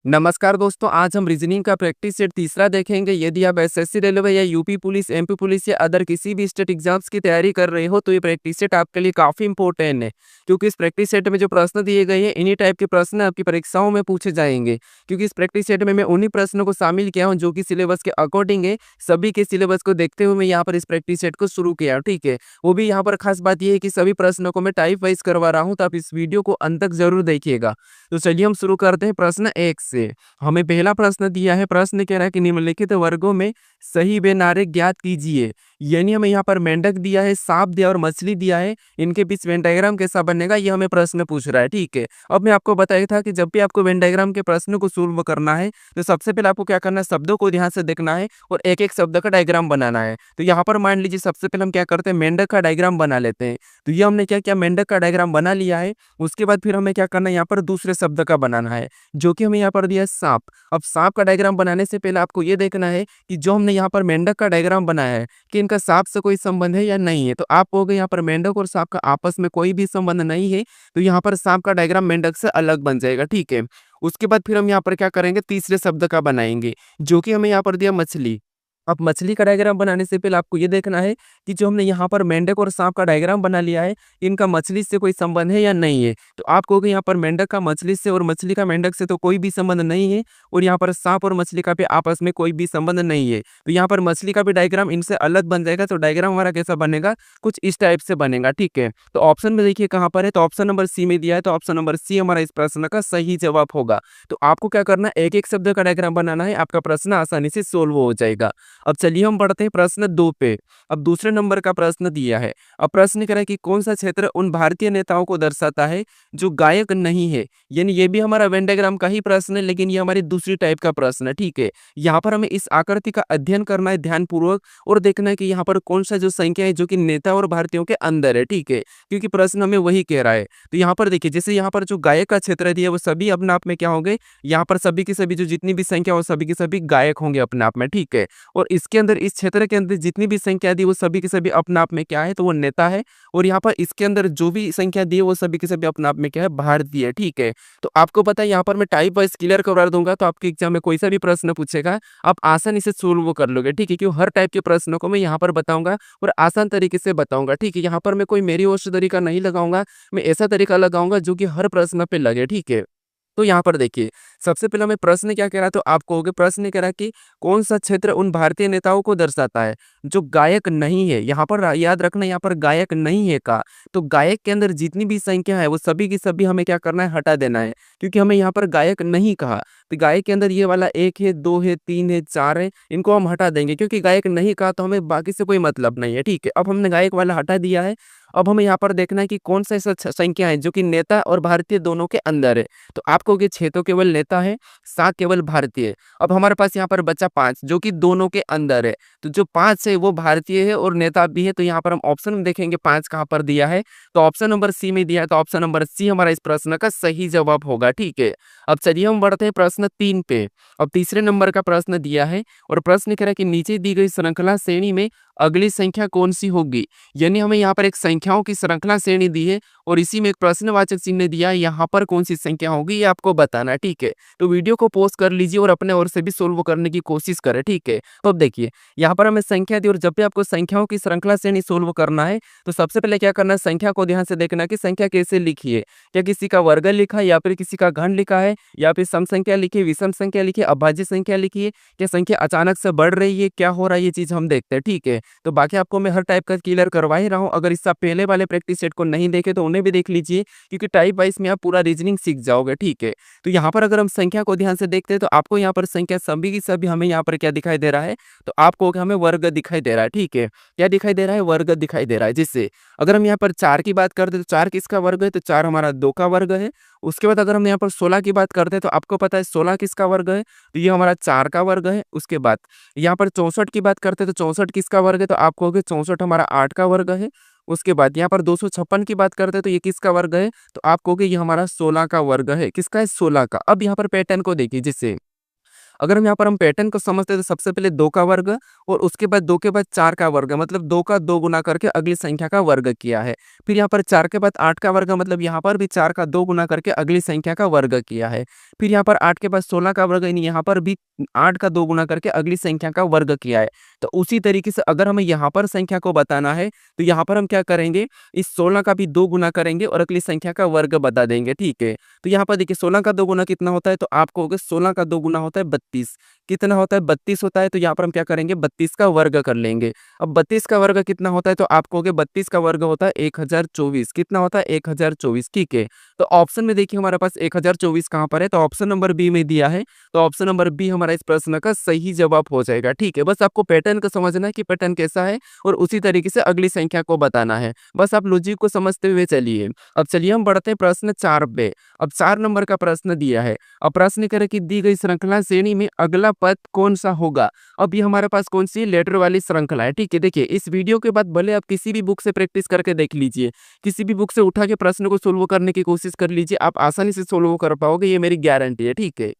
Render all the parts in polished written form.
नमस्कार दोस्तों, आज हम रीजनिंग का प्रैक्टिस सेट तीसरा देखेंगे। यदि आप एसएससी रेलवे या यूपी पुलिस, एमपी पुलिस या अदर किसी भी स्टेट एग्जाम्स की तैयारी कर रहे हो तो ये प्रैक्टिस सेट आपके लिए काफ़ी इंपॉर्टेंट है, क्योंकि इस प्रैक्टिस सेट में जो प्रश्न दिए गए हैं इन्हीं टाइप के प्रश्न आपकी परीक्षाओं में पूछे जाएंगे। क्योंकि इस प्रैक्टिस सेट में मैं उन्हीं प्रश्नों को शामिल किया हूँ जो कि सिलेबस के अकॉर्डिंग है। सभी के सिलेबस को देखते हुए मैं यहाँ पर इस प्रैक्टिस सेट को शुरू किया, ठीक है। वो भी यहाँ पर खास बात यह है कि सभी प्रश्नों को मैं टाइप वाइज करवा रहा हूँ, तो आप इस वीडियो को अंत तक जरूर देखिएगा। तो चलिए हम शुरू करते हैं प्रश्न 1 से। हमें पहला प्रश्न दिया है, प्रश्न कह रहा है कि निम्नलिखित वर्गों में सही वे नारे ज्ञात कीजिए। यानी हमें यहाँ पर मेंढक दिया है, सांप दिया और मछली दिया है, इनके बीच वेन डायग्राम कैसा बनेगा ये हमें प्रश्न पूछ रहा है, ठीक है। अब मैं आपको बताया था कि जब भी आपको वेन डायग्राम के प्रश्न को सोल्व करना है तो सबसे पहले आपको क्या करना है, शब्दों को ध्यान से देखना है और एक एक शब्द का डायग्राम बनाना है। तो यहाँ पर मान लीजिए सबसे पहले हम क्या करते हैं, मेंढक का डायग्राम बना लेते हैं। तो ये हमने क्या किया, मेंढक का डायग्राम बना लिया है। उसके बाद फिर हमें क्या करना है, यहाँ पर दूसरे शब्द का बनाना है, जो कि हमें यहाँ पर दिया है सांप। अब सांप का डायग्राम बनाने से पहले आपको ये देखना है कि जो हमने यहाँ पर मेंढक का डायग्राम बनाया है कि इनका सांप से कोई संबंध है या नहीं है। तो आप कहोगे यहाँ पर मेंढक और सांप का आपस में कोई भी संबंध नहीं है, तो यहाँ पर सांप का डायग्राम मेंढक से अलग बन जाएगा, ठीक है। उसके बाद फिर हम यहाँ पर क्या करेंगे, तीसरे शब्द का बनाएंगे, जो कि हमें यहाँ पर दिया मछली। अब मछली का डायग्राम बनाने से पहले आपको ये देखना है कि जो हमने यहाँ पर मेंढक और सांप का डायग्राम बना लिया है, इनका मछली से कोई संबंध है या नहीं है। तो आप कहोगे यहाँ पर मेंढक का मछली से और मछली का मेंढक से तो कोई भी संबंध नहीं है, और यहाँ पर सांप और मछली का भी आपस में कोई भी संबंध नहीं है। तो यहाँ पर मछली का भी डायग्राम इनसे अलग बन जाएगा। तो डायग्राम हमारा कैसा बनेगा, कुछ इस टाइप से बनेगा, ठीक है। तो ऑप्शन में देखिए कहाँ पर है, तो ऑप्शन नंबर सी में दिया है, तो ऑप्शन नंबर सी हमारा इस प्रश्न का सही जवाब होगा। तो आपको क्या करना है, एक एक शब्द का डायग्राम बनाना है, आपका प्रश्न आसानी से सोल्व हो जाएगा। अब चलिए हम बढ़ते हैं प्रश्न 2 पे। अब दूसरे नंबर का प्रश्न दिया है। अब प्रश्न कह रहा है कि कौन सा क्षेत्र उन भारतीय नेताओं को दर्शाता है जो गायक नहीं है। यानी ये भी हमारा वेन डायग्राम का ही प्रश्न है, लेकिन ये हमारी दूसरी टाइप का प्रश्न है, ठीक है। यहाँ पर हमें इस आकृति का अध्ययन करना है ध्यानपूर्वक और देखना है कि यहाँ पर कौन सा जो संख्या है जो कि नेता और भारतीयों के अंदर है, ठीक है, क्योंकि प्रश्न हमें वही कह रहा है। तो यहाँ पर देखिए, जैसे यहाँ पर जो गायक का क्षेत्र दिया वो सभी अपने आप में क्या होंगे, यहाँ पर सभी की सभी जो जितनी भी संख्या वो सभी की सभी गायक होंगे अपने आप में, ठीक है। और इसके अंदर, इस क्षेत्र के अंदर जितनी भी संख्या दी वो सभी की सभी अपने आप में क्या है, तो वो नेता है। और यहाँ पर इसके अंदर जो भी संख्या दी है वो सभी की सभी अपने आप में क्या है, भारतीय है, ठीक है। तो आपको पता है यहाँ पर मैं टाइप वाइज क्लियर करवा दूंगा, तो आपके एग्जाम में कोई सा भी प्रश्न पूछेगा आप आसानी से सोल्व कर लोगे, ठीक है। क्यों, हर टाइप के प्रश्नों को मैं यहाँ पर बताऊंगा और आसान तरीके से बताऊंगा, ठीक है। यहाँ पर मैं कोई मेरी ओर से तरीका नहीं लगाऊंगा, मैं ऐसा तरीका लगाऊंगा जो कि हर प्रश्न पे लगे, ठीक है। तो यहाँ पर देखिए, सबसे पहला मैं प्रश्न क्या कह रहा, तो आप कहोगे प्रश्न कह रहा कि कौन सा क्षेत्र उन भारतीय नेताओं को दर्शाता है जो गायक नहीं है। यहाँ पर याद रखना, यहाँ पर गायक नहीं है का, तो गायक के अंदर जितनी भी संख्या है वो सभी की सभी हमें क्या करना है, हटा देना है, क्योंकि हमें यहाँ पर गायक नहीं कहा। तो गायक के अंदर ये वाला 1 है, 2 है, 3 है, 4 है, इनको हम हटा देंगे, क्योंकि गायक नहीं कहा तो हमें बाकी से कोई मतलब नहीं है, ठीक है। अब हमने गायक वाला हटा दिया है। अब हमें यहाँ पर देखना है कि कौन सा ऐसा संख्या है जो कि नेता और भारतीय दोनों के अंदर है। तो आपको कि 6 तो केवल नेता है, 7 केवल भारतीय है। अब हमारे पास यहाँ पर बचा 5 जो कि दोनों के अंदर है। तो जो 5 है वो भारतीय है और नेता भी है। तो यहाँ पर हम ऑप्शन में देखेंगे 5 कहाँ पर दिया है, तो ऑप्शन नंबर सी में दिया है। तो ऑप्शन नंबर सी हमारा इस प्रश्न का सही जवाब होगा, ठीक है। अब चलिए हम बढ़ते हैं प्रश्न 3 पे। अब तीसरे नंबर का प्रश्न दिया है और प्रश्न कह रहा है कि नीचे दी गई श्रृंखला श्रेणी में अगली संख्या कौन सी होगी। यानी हमें यहाँ पर एक संख्याओं की श्रृंखला श्रेणी दी है और इसी में एक प्रश्नवाचक चिन्ह दिया है, यहाँ पर कौन सी संख्या होगी ये आपको बताना है, ठीक है। तो वीडियो को पॉज कर लीजिए और अपने ओर से भी सोल्व करने की कोशिश करें, ठीक है। तो अब देखिए, यहाँ पर हमें संख्या दी और जब भी आपको संख्याओं की श्रृंखला श्रेणी सोल्व करना है तो सबसे पहले क्या करना है, संख्या को ध्यान से देखना कि संख्या कैसे लिखी है। क्या किसी का वर्ग लिखा है, या फिर किसी का घन लिखा है, या फिर सम संख्या लिखी है, विषम संख्या लिखी है, अभाज्य संख्या लिखी है, क्या संख्या अचानक से बढ़ रही है, क्या हो रहा है, ये चीज हम देखते हैं, ठीक है। तो बाकी आपको मैं हर टाइप का क्लियर करवा ही रहा हूँ। अगर इससे पहले वाले प्रैक्टिस सेट को नहीं देखे तो उन्हें भी देख लीजिए, क्योंकि टाइप वाइज में आप पूरा रीजनिंग सीख जाओगे, ठीक है। तो यहाँ पर अगर हम संख्या को ध्यान से देखते हैं तो आपको यहाँ पर संख्या सभी की सभी हमें यहाँ पर क्या दिखाई दे रहा है, तो आपको हमें वर्ग दिखाई दे रहा है, ठीक है। क्या दिखाई दे रहा है, वर्ग दिखाई दे रहा है। जिससे अगर हम यहाँ पर 4 की बात करते हैं तो 4 किसका वर्ग है, तो 4 हमारा 2 का वर्ग है। उसके बाद अगर हम यहाँ पर 16 की बात करते हैं तो आपको पता है 16 किसका वर्ग है, तो ये हमारा 4 का वर्ग है। उसके बाद यहाँ पर 64 की बात करते हैं तो 64 किसका वर्ग है, तो आप कहोगे 64 हमारा 8 का वर्ग है। उसके बाद यहाँ पर 256 की बात करते हैं तो ये किसका वर्ग है, तो आप कहोगे ये हमारा 16 का वर्ग है। किसका है, 16 का। अब यहाँ पर पैटर्न को देखिए, जिससे अगर हम यहाँ पर हम पैटर्न को समझते हैं तो सबसे पहले 2 का वर्ग और उसके बाद 2 के बाद 4 का वर्ग, मतलब 2 का 2 गुना करके अगली संख्या का वर्ग किया है। फिर यहाँ पर 4 के बाद 8 का वर्ग, मतलब यहाँ पर भी 4 का 2 गुना करके अगली संख्या का वर्ग किया है। फिर यहाँ पर 8 के बाद 16 का वर्ग, यानी यहाँ पर भी 8 का 2 गुना करके अगली संख्या का वर्ग किया है। तो उसी तरीके से अगर हमें यहाँ पर संख्या को बताना है तो यहाँ पर हम क्या करेंगे, इस 16 का भी 2 गुना करेंगे और अगली संख्या का वर्ग बता देंगे, ठीक है। तो यहाँ पर देखिए 16 का 2 गुना कितना होता है, तो आप कहोगे 16 का 2 गुना होता है 32। कितना होता है, 32 होता है। तो यहाँ पर हम क्या करेंगे, 32 का वर्ग कर लेंगे। अब 32 का वर्ग कितना होता है, तो आप कहोगे 32 का वर्ग होता है 1024। कितना होता है, 1024, ठीक है। तो ऑप्शन में देखिए हमारे पास 1024 कहाँ पर है, तो ऑप्शन नंबर बी में दिया है। तो ऑप्शन नंबर बी हमारा इस प्रश्न का सही जवाब हो जाएगा, ठीक है। बस आपको पैटर्न को समझना है कि पैटर्न कैसा है और उसी तरीके से अगली संख्या को बताना है। बस आप लॉजिक को समझते हुए चलिए। अब चलिए हम बढ़ते हैं प्रश्न 4 पे। अब 4 नंबर का प्रश्न दिया है। अब प्रश्न करे कि दी गई श्रृंखला श्रेणी में अगला पद कौन सा होगा। अब ये हमारे पास कौन सी लेटर वाली श्रृंखला है, ठीक है। देखिए इस वीडियो के बाद भले आप किसी भी बुक से प्रैक्टिस करके देख लीजिए, किसी भी बुक से उठा के प्रश्न को सोल्व करने की कोशिश कर लीजिए, आप आसानी से सोल्व कर पाओगे, ये मेरी गारंटी है, ठीक है।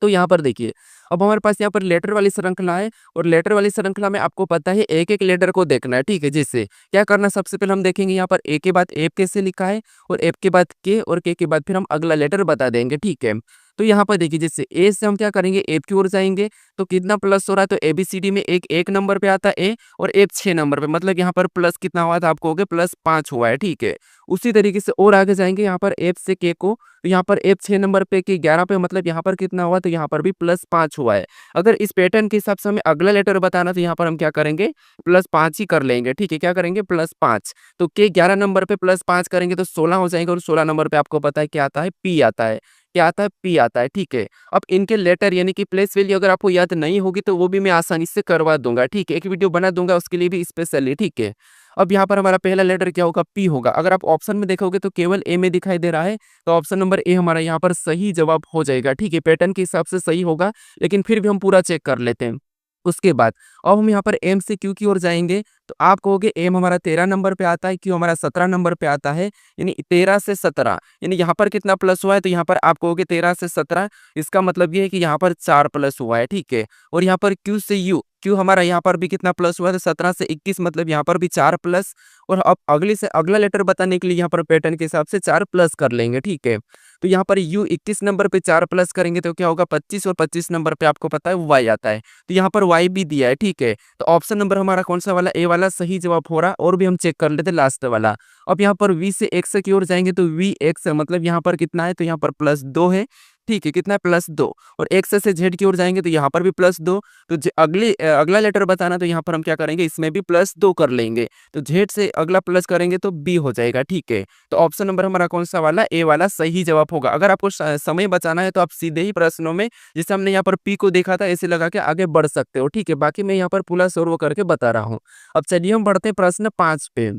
तो यहाँ पर देखिए अब हमारे पास यहाँ पर लेटर वाली श्रृंखला है और लेटर वाली श्रृंखला में आपको पता है एक एक लेटर को देखना है, ठीक है। जैसे क्या करना, सबसे पहले हम देखेंगे यहाँ पर ए के बाद एफ कैसे लिखा है और एफ के बाद के और के बाद फिर हम अगला लेटर बता देंगे, ठीक है। तो यहाँ पर देखिए जैसे ए से हम क्या करेंगे, एफ की ओर जाएंगे तो कितना प्लस हो रहा है, तो एबीसीडी में एक नंबर पे आता है ए और एफ 6 नंबर पे, मतलब यहाँ पर प्लस कितना हुआ था, आपको हो गया +5 हुआ है, ठीक है। उसी तरीके से और आगे जाएंगे यहाँ पर एफ से के को, तो यहाँ पर एफ 6 नंबर पे के 11 पे, मतलब यहाँ पर कितना हुआ, तो यहाँ पर भी +5 हुआ है। अगर इस पैटर्न के हिसाब से हमें अगला लेटर बताना तो यहाँ पर हम क्या करेंगे, +5 ही कर लेंगे, ठीक है। क्या करेंगे, +5। तो के 11 नंबर पे +5 करेंगे तो 16 हो जाएंगे और 16 नंबर पे आपको पता है क्या आता है, पी आता है। क्या आता है, पी आता है, ठीक है। अब इनके लेटर यानी कि प्लेस वैल्यू अगर आपको याद नहीं होगी तो वो भी मैं आसानी से करवा दूंगा, ठीक है। एक वीडियो बना दूंगा उसके लिए भी स्पेशली, ठीक है। अब यहाँ पर हमारा पहला लेटर क्या होगा, पी होगा। अगर आप ऑप्शन में देखोगे तो केवल ए में दिखाई दे रहा है, तो ऑप्शन नंबर ए हमारा यहाँ पर सही जवाब हो जाएगा, ठीक है। पैटर्न के हिसाब से सही होगा लेकिन फिर भी हम पूरा चेक कर लेते हैं। उसके बाद अब हम यहाँ पर एम से क्यू की ओर जाएंगे तो आप कहोगे एम हमारा 13 नंबर पे आता है, क्यू हमारा 17 नंबर पे आता है, यानी 13 से 17, यानी यहाँ पर कितना प्लस हुआ है, तो यहाँ पर आप कहोगे 13 से 17, इसका मतलब ये है कि यहाँ पर 4 प्लस हुआ है, ठीक है। और यहाँ पर क्यू से यू, क्यू हमारा यहाँ पर भी कितना प्लस हुआ है, तो 17 से 21, मतलब यहाँ पर भी 4 प्लस। और अब अगले से अगला लेटर बताने के लिए यहाँ पर पैटर्न के हिसाब से 4 प्लस कर लेंगे, ठीक है। तो यहाँ पर यू 21 नंबर पे 4 प्लस करेंगे तो क्या होगा, 25, और 25 नंबर पे आपको पता है वाई आता है, तो यहाँ पर वाई भी दिया है, ठीक है। तो ऑप्शन नंबर हमारा कौन सा वाला, ए वाला सही जवाब हो रहा। और भी हम चेक कर लेते लास्ट वाला। अब यहाँ पर वी से एक्स की ओर जाएंगे तो वी एक्स, मतलब यहाँ पर कितना है, तो यहाँ पर +2 है, ठीक है। कितना है, +2। और एक्स से जेड की ओर जाएंगे तो यहाँ पर भी +2। तो अगला लेटर बताना तो यहाँ पर हम क्या करेंगे, इसमें भी +2 कर लेंगे। तो जेड से अगला प्लस करेंगे तो बी हो जाएगा, ठीक है। तो ऑप्शन नंबर हमारा कौन सा वाला, ए वाला सही जवाब होगा। अगर आपको समय बचाना है तो आप सीधे ही प्रश्नों में, जैसे हमने यहाँ पर पी को देखा था, ऐसे लगा के आगे बढ़ सकते हो, ठीक है। बाकी मैं यहाँ पर पूरा सोल्व करके बता रहा हूँ। अब चलिए हम बढ़ते हैं प्रश्न 5 पे।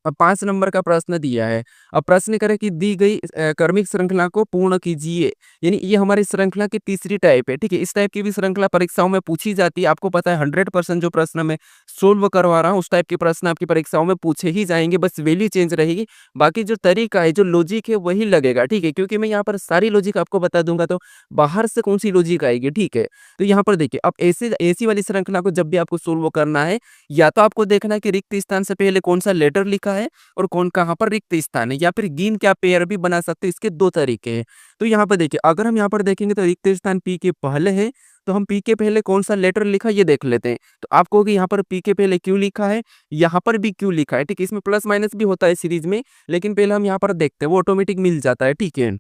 अब 5 नंबर का प्रश्न दिया है। अब प्रश्न करें कि दी गई क्रमिक श्रृंखला को पूर्ण कीजिए, यानी ये हमारी श्रृंखला की तीसरी टाइप है, ठीक है। इस टाइप की भी श्रृंखला परीक्षाओं में पूछी जाती है, आपको पता है 100% जो प्रश्न मैं सोल्व करवा रहा हूँ उस टाइप के प्रश्न आपकी परीक्षाओं में पूछे ही जाएंगे, बस वैल्यू चेंज रहेगी। बाकी जो तरीका है, जो लॉजिक है वही लगेगा, ठीक है। क्योंकि मैं यहाँ पर सारी लॉजिक आपको बता दूंगा तो बाहर से कौन सी लॉजिक आएगी, ठीक है। तो यहाँ पर देखिए अब ऐसी वाली श्रृंखला को जब भी आपको सोल्व करना है, या तो आपको देखना है कि रिक्त स्थान से पहले कौन सा लेटर लिखा है और कौन कहाँ पर रिक्त स्थान है, या फिर गिन के आप पेयर भी बना सकते हैं। इसके 2 तरीके हैं। तो यहाँ पर देखिए अगर हम यहाँ पर देखेंगे तो रिक्त स्थान पी के पहले है, तो हम पी के पहले कौन सा लेटर लिखा ये देख लेते हैं। तो आप कहोगे यहाँ पर पी के पहले क्यू लिखा है, यहाँ पर भी क्यू लिखा है, ठीक है। इसमें प्लस माइनस भी होता है सीरीज में, लेकिन पहले हम यहाँ पर देखते हैं, वो ऑटोमेटिक मिल जाता है, ठीक है।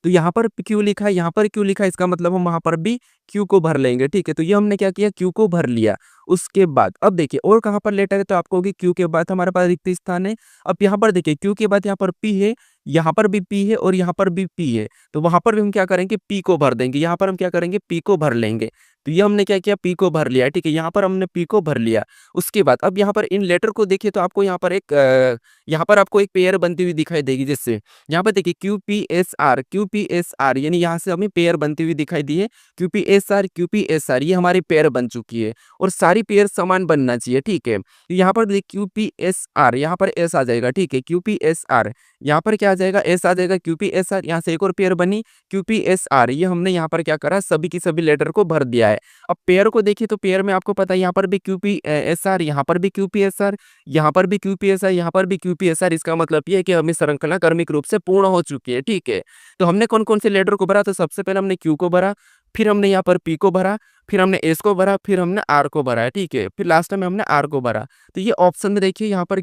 तो यहाँ पर क्यू लिखा है, यहाँ पर क्यू लिखा है, इसका मतलब हम वहां पर भी क्यू को भर लेंगे, ठीक है। तो ये हमने क्या किया, क्यू को भर लिया। उसके बाद अब देखिए और कहाँ पर लेटर है, तो आपको होगी क्यू के बाद हमारे पास रिक्त स्थान है। अब यहाँ पर देखिए क्यू के बाद यहाँ पर पी है, यहाँ पर भी पी है और यहाँ पर भी पी है, तो वहां पर भी हम क्या करेंगे, पी को भर देंगे। यहाँ पर हम क्या करेंगे, पी को भर लेंगे। तो ये हमने क्या किया, पी को भर लिया, ठीक है। यहाँ पर हमने पी को भर लिया। उसके बाद अब यहाँ पर इन लेटर को देखिए तो आपको यहाँ पर आपको एक पेयर बनती हुई दिखाई देगी। जैसे यहाँ पर देखिए क्यूपीएसआर यानी यहाँ से हमें पेयर बनती हुई दिखाई दी है। क्यूपीएसआर ये हमारी पेयर बन चुकी है और सारी पेयर समान बनना चाहिए, ठीक है। तो यहाँ पर देखिए क्यूपीएसआर, यहाँ पर एस आ जाएगा, ठीक है। क्यूपीएसआर यहाँ पर क्या आ जाएगा, एस आ जाएगा। क्यूपीएसआर यहाँ से एक और पेयर बनी क्यूपीएसआर, ये हमने यहाँ पर क्या करा, सभी की सभी लेटर को भर दिया है। अब पेयर को देखिए तो पेयर में आपको पता है यहाँ पर भी क्यूपीएसआर, यहाँ पर भी क्यूपीएसआर, यहाँ पर भी क्यूपीएसआर, यहाँ पर भी क्यूपीएसआर। इसका मतलब ये है कि हमें श्रृंखला क्रमिक रूप से पूर्ण हो चुकी है, ठीक है। तो हमने कौन कौन से लेटर को भरा, तो सबसे पहले हमने क्यू को भरा, फिर हमने यहाँ पर पी को भरा, फिर हमने एस को भरा, फिर हमने आर को भरा है, ठीक है। फिर लास्ट में हमने आर को भरा। तो ये ऑप्शन में देखिए यहाँ पर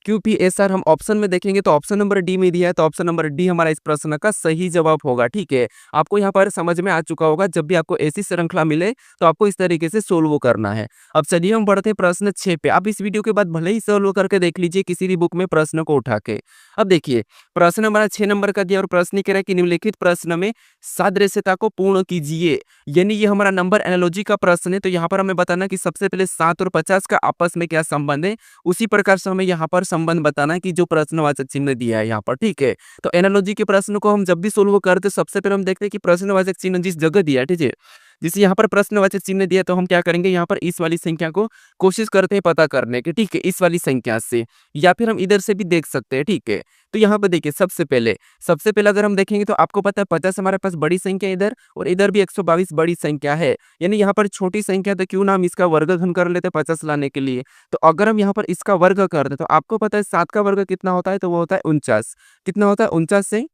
क्यूपीएसआर हम ऑप्शन में देखेंगे तो ऑप्शन नंबर डी में दिया है, तो ऑप्शन नंबर डी हमारा इस प्रश्न का सही जवाब होगा, ठीक है। आपको यहाँ पर समझ में आ चुका होगा, जब भी आपको ऐसी श्रृंखला मिले तो आपको इस तरीके से सोल्व करना है। अब चलिए हम बढ़ते हैं प्रश्न 6 पे। आप इस वीडियो के बाद भले ही सोल्व करके देख लीजिए किसी भी बुक में प्रश्न को उठा के। अब देखिए प्रश्न हमारा 6 नंबर का दिया और प्रश्न कह रहा है कि निम्नलिखित प्रश्न में सादृश्यता को पूर्ण कीजिए, यानी ये हमारा नंबर एनालॉजी का प्रश्न है। तो यहाँ पर हमें बताना कि सबसे पहले 7 और 50 का आपस में क्या संबंध है, उसी प्रकार से हमें यहाँ पर संबंध बताना है कि जो प्रश्नवाचक चिन्ह दिया है यहाँ पर, ठीक है। तो एनालॉजी के प्रश्न को हम जब भी सोल्व करते सबसे पहले हम देखते हैं कि प्रश्नवाचक चिन्ह जिस जगह दिया है, ठीक है, जैसे यहाँ पर प्रश्नवाचक चिन्ह दिया तो हम क्या करेंगे, यहाँ पर इस वाली संख्या को कोशिश करते हैं पता करने की, ठीक है, इस वाली संख्या से, या फिर हम इधर से भी देख सकते हैं, ठीक है। तो यहाँ पर देखिए सबसे पहले अगर हम देखेंगे तो आपको पता है 50 हमारे पास बड़ी संख्या इधर और इधर भी 122 बड़ी संख्या है, यानी यहाँ पर छोटी संख्या, तो क्यों ना हम इसका वर्गघन कर लेते 50 लाने के लिए। तो अगर हम यहाँ पर इसका वर्ग कर दे तो आपको पता है 7 का वर्ग कितना होता है, तो वो होता है 49। कितना होता है, 49 से।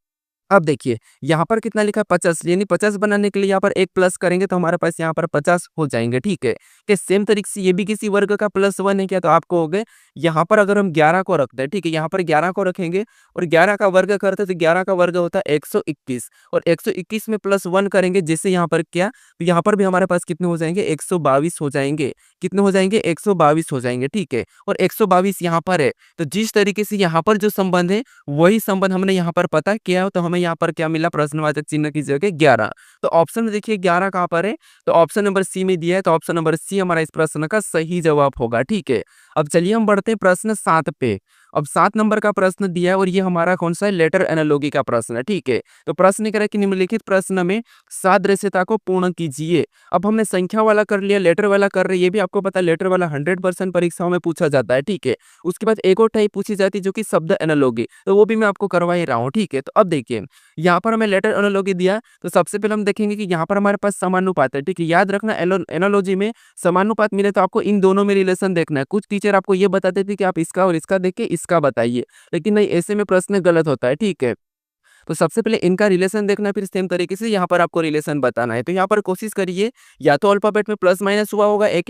अब देखिए यहाँ पर कितना लिखा है, 50, यानी 50 बनाने के लिए यहाँ पर एक प्लस करेंगे तो हमारे पास यहाँ पर 50 हो जाएंगे, ठीक है। कि सेम तरीके से ये भी किसी वर्ग का +1 है क्या, तो आपको हो गए यहाँ पर अगर हम 11 को रखते हैं, ठीक है, यहाँ पर 11 को रखेंगे और 11 का वर्ग करते हैं तो 11 का वर्ग होता है 121 और 121 में +1 करेंगे, जैसे यहाँ पर क्या, तो यहाँ पर भी हमारे पास कितने हो जाएंगे, 122 हो जाएंगे। कितने हो जाएंगे, 122 हो जाएंगे, ठीक है। और 122 यहाँ पर है, तो जिस तरीके से यहाँ पर जो संबंध है वही संबंध हमने यहाँ पर पता किया, तो हमें यहाँ पर क्या मिला, प्रश्नवाचक चिन्ह की जगह 11। तो ऑप्शन में देखिए 11 कहाँ पर है, तो ऑप्शन नंबर सी में दिया है, तो ऑप्शन नंबर सी हमारा इस प्रश्न का सही जवाब होगा, ठीक है। अब चलिए हम बढ़ते हैं प्रश्न 7 पे। अब 7 नंबर का प्रश्न दिया है और ये हमारा कौन सा है, लेटर एनालॉजी का प्रश्न है, ठीक है। तो प्रश्न कह रहा है कि निम्नलिखित प्रश्न में सादृश्यता को पूर्ण कीजिए। अब हमने संख्या वाला कर लिया, लेटर वाला कर रहे हैं, ये भी आपको पता है लेटर वाला 100% परीक्षाओं में पूछा जाता है, ठीक है। उसके बाद एक और टाइप पूछी जाती है जो कि शब्द एनालॉजी, तो वो भी मैं आपको करवा ही रहा हूँ, ठीक है। तो अब देखिए यहाँ पर हमें लेटर एनालॉजी दिया, तो सबसे पहले हम देखेंगे कि यहाँ पर हमारे पास समानुपात है, ठीक है। याद रखना एनालॉजी में समानुपात मिले तो आपको इन दोनों में रिलेशन देखना है। कुछ टीचर आपको ये बताते थे कि आप इसका और इसका देख के इसका बताइए, लेकिन नहीं, ऐसे में प्रश्न गलत होता है, ठीक है। तो सबसे पहले इनका रिलेशन देखना है, फिर सेम तरीके से यहाँ पर आपको रिलेशन बताना है। तो यहाँ पर कोशिश करिए या तो अल्फाबेट में प्लस माइनस हुआ होगा एक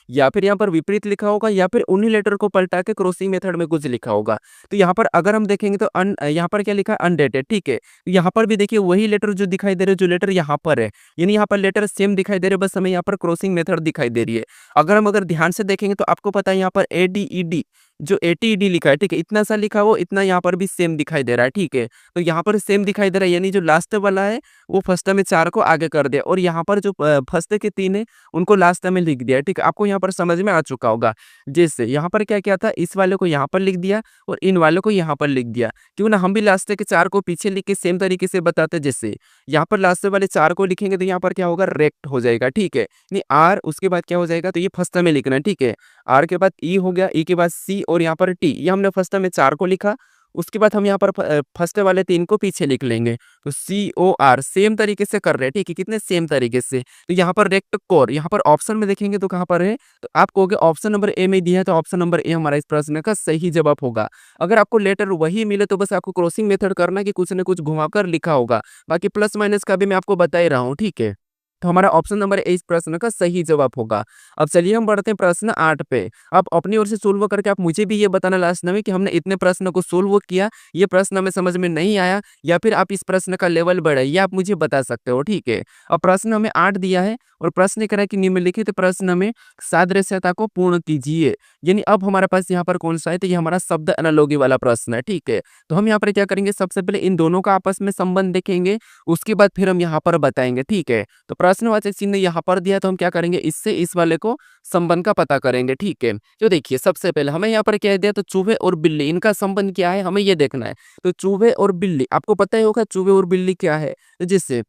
या फिर यहाँ पर विपरीत लिखा होगा, या फिर उन्हीं लेटर को पलटा के क्रॉसिंग मेथड में कुछ लिखा होगा। तो यहाँ पर अगर हम देखेंगे तो यहाँ पर क्या लिखा है, अनडेटेड, ठीक है। यहाँ पर भी देखिए वही लेटर जो दिखाई दे रहे, जो लेटर यहाँ पर है, यानी यहाँ पर लेटर सेम दिखाई दे रहे, बस हमें यहाँ पर क्रॉसिंग मेथड दिखाई दे रही है। अगर ध्यान से देखेंगे तो आपको पता है यहाँ पर ADED, जो ATED लिखा है, ठीक है, इतना सा लिखा हो, इतना यहाँ पर भी सेम दिखाई दे रहा है, ठीक है। तो यहाँ पर सेम दिखाई दे रहा है, यानी जो लास्ट वाला है वो फर्स्ट में 4 को आगे कर दिया और यहाँ पर जो फर्स्ट के 3 है उनको लास्ट में लिख दिया, ठीक है। आपको यहाँ पर समझ में आ चुका होगा। जैसे यहाँ पर क्या किया था, इस वाले को यहाँ पर लिख दिया और इन वालों को यहाँ पर लिख दिया, क्यों ना हम भी लास्ट के 4 को पीछे लिख के सेम तरीके से बताते। जैसे यहाँ पर लास्ट वाले 4 को लिखेंगे तो यहाँ पर क्या होगा, रेक्ट हो जाएगा, ठीक है। नहीं आर, उसके बाद क्या हो जाएगा, तो ये फर्स्ट में लिखना है, ठीक है। आर के बाद ई हो गया, ई के बाद सी और यहाँ पर टी, ये हमने फर्स्ट में 4 को लिखा, उसके बाद हम यहाँ पर फर्स्ट वाले 3 को पीछे लिख लेंगे। तो COR सेम तरीके से कर रहे हैं, ठीक है, कितने सेम तरीके से। तो यहाँ पर रेक्ट कोर, यहाँ पर ऑप्शन में देखेंगे तो कहाँ पर है, तो आप कहोगे ऑप्शन नंबर ए में दिया है, तो ऑप्शन नंबर ए हमारा इस प्रश्न का सही जवाब होगा। अगर आपको लेटर वही मिले तो बस आपको क्रॉसिंग मेथड करना कि कुछ न कुछ घुमाकर लिखा होगा, बाकी प्लस माइनस का भी मैं आपको बता ही रहा हूँ, ठीक है। तो हमारा ऑप्शन नंबर ए इस प्रश्न का सही जवाब होगा। अब चलिए हम बढ़ते हैं प्रश्न 8 पे। आप अपनी ओर से सोल्व करके आप मुझे भी ये बताना लास्ट में कि हमने इतने प्रश्न को सोल्व किया, ये प्रश्न हमें समझ में नहीं आया, या फिर आप इस प्रश्न का लेवल बढ़ाइए, आप मुझे बता सकते हो, ठीक है। अब प्रश्न हमें 8 दिया है और प्रश्न कह रहा है कि निम्नलिखित प्रश्न में सादृश्यता को पूर्ण कीजिए, यानी अब हमारे पास यहाँ पर कौन सा है, तो ये हमारा शब्द एनालॉजी वाला प्रश्न है, ठीक है। तो हम यहाँ पर क्या करेंगे, सबसे पहले इन दोनों का आपस में संबंध देखेंगे, उसके बाद फिर हम यहाँ पर बताएंगे, ठीक है। तो प्रश्नवाचक चिन्ह यहाँ पर दिया तो हम क्या करेंगे, इससे इस वाले को संबंध का पता करेंगे, ठीक है। तो देखिए सबसे पहले हमें यहाँ पर क्या दिया, तो चूहे और बिल्ली इनका संबंध क्या है हमें ये देखना है। तो चूहे और बिल्ली आपको पता ही होगा चूहे और बिल्ली क्या है। तो जिससे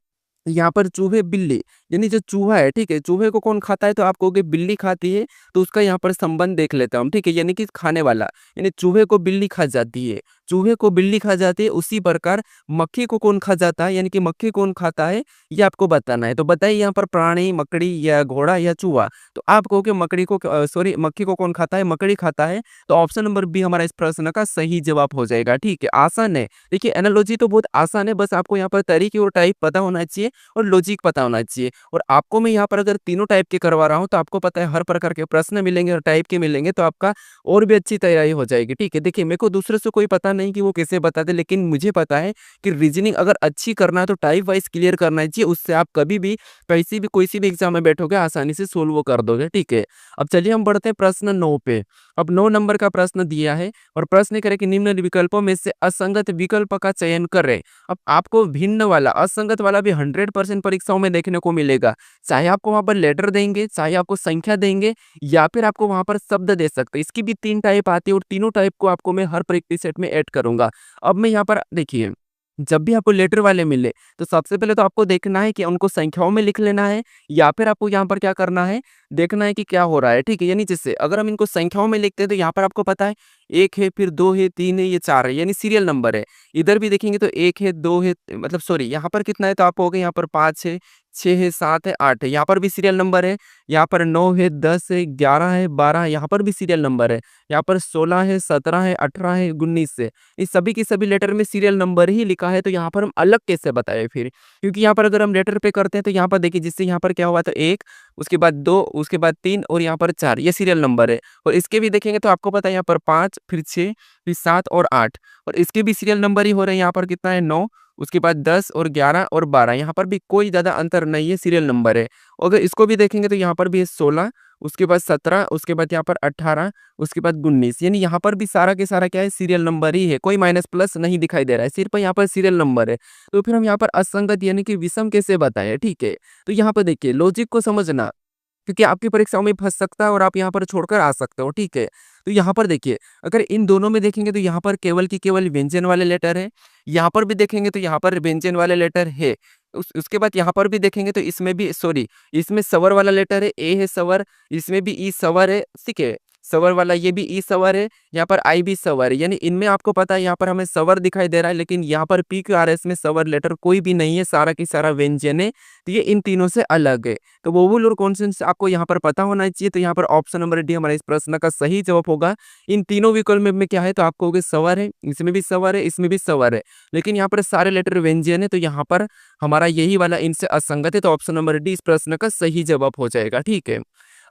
यहाँ पर चूहे बिल्ली यानी जो चूहा है, ठीक है, चूहे को कौन खाता है, तो आप कहोगे बिल्ली खाती है, तो उसका यहाँ पर संबंध देख लेता हूँ, ठीक है, यानी कि खाने वाला, यानी चूहे को बिल्ली खा जाती है, चूहे को बिल्ली खा जाती है। उसी प्रकार मक्खी को कौन खा जाता है, यानी कि मक्खी कौन खाता है ये आपको बताना है। तो बताइए यहाँ पर प्राणी, मकड़ी या घोड़ा या चूहा। तो आप कहोगे मकड़ी को सॉरी मक्खी को कौन खाता है, मकड़ी खाता है। तो ऑप्शन नंबर बी हमारा इस प्रश्न का सही जवाब हो जाएगा, ठीक है। आसान है, देखिए एनालॉजी तो बहुत आसान है, बस आपको यहाँ पर तरीके और टाइप पता होना चाहिए और लॉजिक पता होना चाहिए। और आपको मैं यहाँ पर अगर तीनों टाइप के करवा रहा हूँ तो आपको पता है हर प्रकार के प्रश्न मिलेंगे और टाइप के मिलेंगे, तो आपका और भी अच्छी तैयारी हो जाएगी, ठीक है। देखिए मेरे को दूसरे से कोई पता नहीं कि वो कैसे बताते, लेकिन मुझे पता है कि रीजनिंग अगर अच्छी करना है तो टाइप वाइज क्लियर करना चाहिए, उससे आप कभी भी कैसी भी कोई सी भी एग्जाम में बैठोगे आसानी से सोल्व कर दोगे, ठीक है। अब चलिए हम बढ़ते हैं प्रश्न 9 पे। अब 9 नंबर का प्रश्न दिया है और प्रश्न करें कि निम्न विकल्पों में से असंगत विकल्प का चयन करें। अब आपको भिन्न वाला, असंगत वाला भी 100% परीक्षाओं में देखने को मिलेगा। चाहे आपको वहां पर लेटर देंगे, चाहे आपको संख्या देंगे, या फिर आपको वहां पर शब्द दे सकते हैं। इसकी भी 3 टाइप आती है और तीनों टाइप को आपको मैं हर प्रैक्टिस सेट में ऐड करूंगा। अब मैं यहाँ पर देखिए, जब भी आपको लेटर वाले मिले तो सबसे पहले तो आपको देखना है कि उनको संख्याओं में लिख लेना है, या फिर आपको यहाँ पर क्या करना है, देखना है कि क्या हो रहा है, ठीक है। यानी जैसे अगर हम इनको संख्याओं में लिखते हैं तो यहाँ पर आपको पता है 1 है, फिर 2 है, 3 है, ये 4 है, यानी सीरियल नंबर है। इधर भी देखेंगे तो 1 है, 2 है, मतलब सॉरी यहाँ पर कितना है, तो आप हो गए यहाँ पर 5 है, 6 है, 7 है, 8 है, यहाँ पर भी सीरियल नंबर है। यहाँ पर 9 है, 10 है, 11 है, 12 है, यहाँ पर भी सीरियल नंबर है। यहाँ पर 16 है, 17 है, 18 है, 19 है। इस सभी की सभी लेटर में सीरियल नंबर ही लिखा है, तो यहाँ पर हम अलग कैसे बताएं फिर, क्योंकि यहाँ पर अगर हम लेटर पे करते हैं तो यहाँ पर देखिए, जिससे यहाँ पर क्या हुआ, तो 1, उसके बाद 2, उसके बाद 3 और यहाँ पर 4, ये सीरियल नंबर है। और इसके भी देखेंगे तो आपको पता है यहाँ पर 5, फिर 6, फिर 7 और 8, और इसके भी सीरियल नंबर ही हो रहे हैं। यहाँ पर कितना है, 9, उसके बाद 10 और 11 और 12, यहाँ पर भी कोई ज़्यादा अंतर नहीं है, सीरियल नंबर है। अगर इसको भी देखेंगे तो यहाँ पर भी है 16, उसके बाद 17, उसके बाद यहाँ पर 18, उसके बाद 19, यानी यहाँ पर भी सारा के सारा क्या है, सीरियल नंबर ही है, कोई माइनस प्लस नहीं दिखाई दे रहा है, सिर्फ यहाँ पर सीरियल नंबर है। तो फिर हम यहाँ पर असंगत यानी कि विषम कैसे बताएं, ठीक है। तो यहाँ पर देखिए लॉजिक को समझना, क्योंकि आपकी परीक्षाओं में फंस सकता है और आप यहाँ पर छोड़कर आ सकते हो, ठीक है। तो यहाँ पर देखिए, अगर इन दोनों में देखेंगे तो यहाँ पर केवल की केवल व्यंजन वाले लेटर है, यहाँ पर भी देखेंगे तो यहाँ पर व्यंजन वाले लेटर है। उसके बाद यहाँ पर भी देखेंगे तो इसमें भी सॉरी, इसमें सवर वाला लेटर है, ए है सवर, इसमें भी ई सवर है, ठीक है, सवर वाला ये भी ई सवर है, यहाँ पर आई भी सवर है, यानी इनमें आपको पता है यहाँ पर हमें सवर दिखाई दे रहा है, लेकिन यहाँ पर पी क्यू आर एस में सवर लेटर कोई भी नहीं है, सारा की सारा व्यंजन है। तो ये इन तीनों से अलग है। तो वोवल और कॉन्सोनेंट्स आपको यहाँ पर पता होना चाहिए। तो यहाँ पर ऑप्शन नंबर डी हमारा इस प्रश्न का सही जवाब होगा। इन तीनों विकल्प में क्या है, तो आपको होगा सवर है, इसमें भी सवर है, इसमें भी सवर है, लेकिन यहाँ पर सारे लेटर व्यंजन है, तो यहाँ पर हमारा यही वाला इनसे असंगत है। तो ऑप्शन नंबर डी इस प्रश्न का सही जवाब हो जाएगा, ठीक है।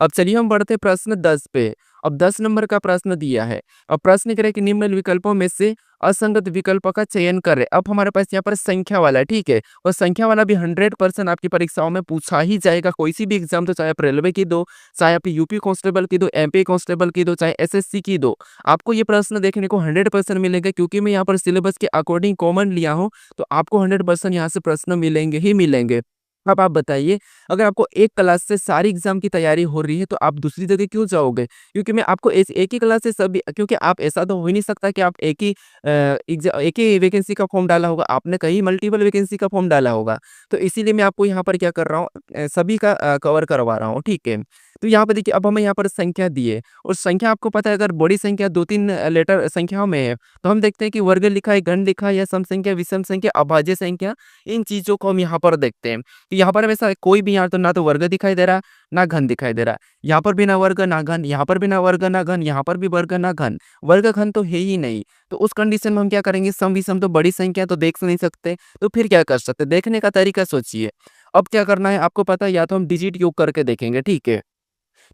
अब चलिए हम बढ़ते प्रश्न 10 पे। अब 10 नंबर का प्रश्न दिया है। अब प्रश्न करें कि निम्न विकल्पों में से असंगत विकल्प का चयन करें। अब हमारे पास यहाँ पर संख्या वाला है, ठीक है, और संख्या वाला भी 100% आपकी परीक्षाओं में पूछा ही जाएगा, कोई सी भी एग्जाम, तो चाहे आप रेलवे की दो, चाहे आप यूपी कांस्टेबल की दो, एमपी कांस्टेबल की दो, चाहे एसएससी की दो, आपको ये प्रश्न देखने को 100% मिलेगा, क्योंकि मैं यहाँ पर सिलेबस के अकॉर्डिंग कॉमन लिया हूँ। तो आपको 100% यहाँ से प्रश्न मिलेंगे ही मिलेंगे। अब आप बताइए, अगर आपको एक क्लास से सारी एग्जाम की तैयारी हो रही है तो आप दूसरी जगह क्यों जाओगे? क्योंकि मैं आपको एक ही क्लास से सभी, क्योंकि आप ऐसा तो हो ही नहीं सकता कि आप एक ही वैकेंसी का फॉर्म डाला होगा, आपने कहीं मल्टीपल वैकेंसी का फॉर्म डाला होगा। तो इसीलिए मैं आपको यहाँ पर क्या कर रहा हूँ, सभी का कवर करवा रहा हूँ, ठीक है। तो यहाँ पर देखिए, अब हमें यहाँ पर संख्या दी है और संख्या आपको पता है, अगर बड़ी संख्या 2-3 लेटर संख्याओं में है तो हम देखते हैं कि वर्ग लिखा है, घन लिखा है, या सम संख्या, विषम संख्या, अभाज्य संख्या, इन चीजों को हम यहाँ पर देखते हैं। कि यहाँ पर वैसा कोई भी, यहाँ तो ना तो वर्ग दिखाई दे रहा, ना घन दिखाई दे रहा, यहाँ पर भी ना वर्ग ना घन, यहाँ पर भी ना वर्ग ना घन, यहाँ पर भी वर्ग ना घन, वर्ग घन तो है ही नहीं। तो उस कंडीशन में हम क्या करेंगे, सम विषम तो बड़ी संख्या तो देख नहीं सकते, तो फिर क्या कर सकते, देखने का तरीका सोचिए। अब क्या करना है आपको पता है, या तो हम डिजिट योग करके देखेंगे, ठीक है।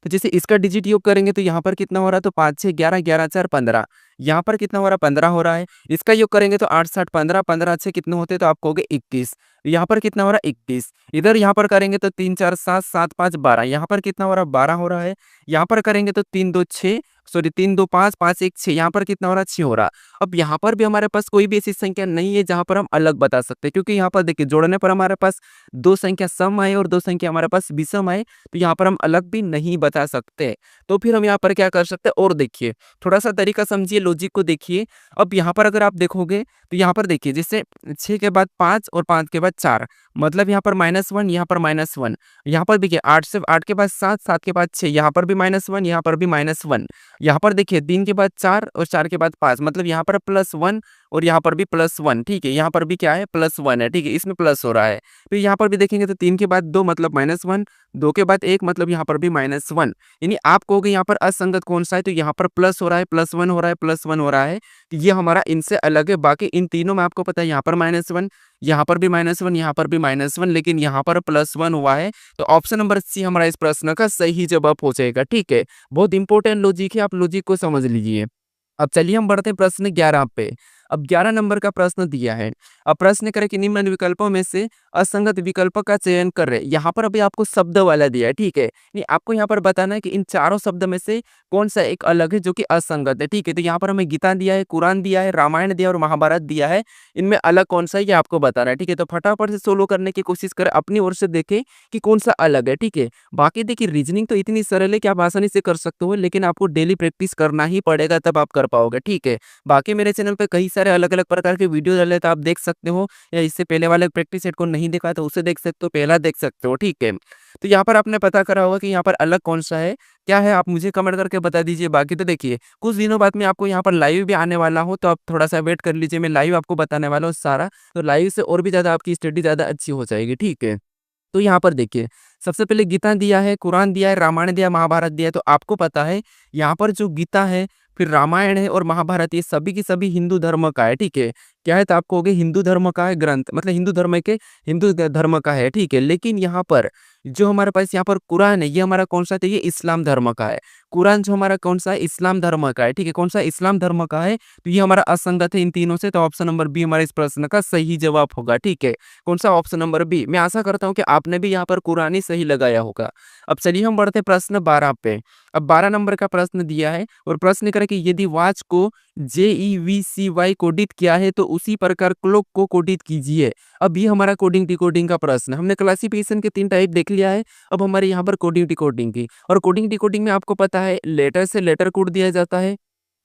तो जैसे इसका डिजिट योग करेंगे तो यहाँ पर कितना हो रहा है, तो 5 6 11 11 4 15, यहाँ पर कितना हो रहा है 15 हो रहा है। इसका योग करेंगे तो 8 7 15, 15 अच्छे कितने होते तो आपको हो गए 21। यहाँ पर कितना हो रहा है 21। इधर यहाँ पर करेंगे तो 3 4 7 7 5 12, यहाँ पर कितना हो रहा है 12 हो रहा है। यहाँ पर करेंगे तो 3 2 6, सॉरी 3 2 5 5 1 6, यहाँ पर कितना हो रहा है 6 हो रहा। अब यहाँ पर भी हमारे पास कोई भी ऐसी संख्या नहीं है जहाँ पर हम अलग बता सकते हैं, क्योंकि यहाँ पर देखिए जोड़ने पर हमारे पास दो संख्या सम आए और दो संख्या हमारे पास विषम आए, तो यहाँ पर हम अलग भी नहीं बता सकते। तो फिर हम यहाँ पर क्या कर सकते हैं, और देखिए थोड़ा सा तरीका समझिए, लॉजिक को देखिए। अब यहाँ पर अगर आप देखोगे तो यहाँ पर देखिए जैसे 6 के बाद 5 और 5 के बाद 4, मतलब यहाँ पर -1, यहाँ पर -1। यहाँ पर देखिए 8 के बाद 7, 7 के बाद 6, यहाँ पर भी -1, यहाँ पर भी -1। यहाँ पर देखिए 3 के बाद 4 और 4 के बाद 5, मतलब यहाँ पर +1 और यहाँ पर भी +1, ठीक है। यहाँ पर भी क्या है +1 है, ठीक है, इसमें प्लस हो रहा है। फिर यहाँ पर भी देखेंगे तो 3 के बाद 2 मतलब -1, 2 के बाद 1 मतलब यहाँ पर भी -1। यानी आप कहोगे यहाँ पर असंगत कौन सा है, तो यहाँ पर प्लस हो रहा है, +1 हो रहा है, +1 हो रहा है, तो ये हमारा इनसे अलग है। बाकी इन तीनों में आपको पता है यहाँ पर -1, यहाँ पर भी -1, यहाँ पर भी -1, लेकिन यहाँ पर +1 हुआ है। तो ऑप्शन नंबर सी हमारा इस प्रश्न का सही जवाब हो जाएगा, ठीक है। बहुत इंपॉर्टेंट लॉजिक है, आप लॉजिक को समझ लीजिए। अब चलिए हम बढ़ते हैं प्रश्न 11 पे। अब 11 नंबर का प्रश्न दिया है। अब प्रश्न करें कि निम्न विकल्पों में से असंगत विकल्प का चयन कर रहे। यहाँ पर अभी आपको शब्द वाला दिया है, ठीक है। नहीं, आपको यहाँ पर बताना है कि इन चारों शब्द में से कौन सा एक अलग है जो कि असंगत है, ठीक है। तो यहाँ पर हमें गीता दिया है, कुरान दिया है, रामायण दिया और महाभारत दिया है। इनमें अलग कौन सा है ये आपको बताना है, ठीक है। तो फटाफट से सोल्व करने की कोशिश करें, अपनी ओर से देखें कि कौन सा अलग है, ठीक है। बाकी देखिए रीजनिंग तो इतनी सरल है कि आप आसानी से कर सकते हो, लेकिन आपको डेली प्रैक्टिस करना ही पड़ेगा, तब आप कर पाओगे, ठीक है। बाकी मेरे चैनल पे कई सारे अलग-अलग प्रकार के वीडियो डाले तो आप देख सकते हो, या इससे पहले वाले प्रैक्टिस सेट को नहीं देखा तो उसे देख सकते हो, पहला देख सकते हो, ठीक है। तो यहाँ पर आपने पता करा होगा कि यहाँ पर अलग कौन-सा है, क्या है आप मुझे कमेंट करके बता दीजिए। बाकी तो देखिए कुछ दिनों बाद मैं आपको यहाँ पर लाइव भी आने वाला हूँ, तो आप थोड़ा-सा वेट कर लीजिए, मैं लाइव आपको बताने वाला हूँ सारा, तो लाइव से और भी ज़्यादा आपकी स्टडी ज़्यादा अच्छी हो जाएगी, ठीक है। तो यहाँ पर देखिए सबसे पहले गीता दिया है, कुरान दिया है, रामायण दिया है, महाभारत दिया है। तो आपको पता है यहाँ पर जो गीता है, फिर रामायण है और महाभारत, ये सभी की सभी हिंदू धर्म का है, ठीक है। क्या है तो आपको हो गया हिंदू धर्म का है ग्रंथ, मतलब हिंदू धर्म का है, ठीक है। लेकिन यहाँ पर जो हमारे पास यहाँ पर कुरान है, ये हमारा कौन सा है, तो ये इस्लाम धर्म का है। कुरान जो हमारा कौन सा है, इस्लाम धर्म का है, ठीक है। कौन सा इस्लाम धर्म का है, तो ये हमारा असंगत है इन तीनों से। तो ऑप्शन नंबर बी हमारे इस प्रश्न का सही जवाब होगा, ठीक है। कौन सा ऑप्शन नंबर बी। मैं आशा करता हूँ कि आपने भी यहाँ पर कुरान ही सही लगाया होगा। अब चलिए हम बढ़ते प्रश्न 12 पे। अब 12 नंबर का प्रश्न दिया है और प्रश्न करें कि यदि वॉच को JEVCY कोडित किया है तो उसी प्रकार क्लॉक को कोडित कीजिए। अब ये हमारा कोडिंग डिकोडिंग का प्रश्न है। हमने क्लासिफिकेशन के 3 टाइप देख लिया है, अब हमारे यहाँ पर कोडिंग डिकोडिंग की। और कोडिंग डिकोडिंग में आपको पता है लेटर से लेटर कोड दिया जाता है,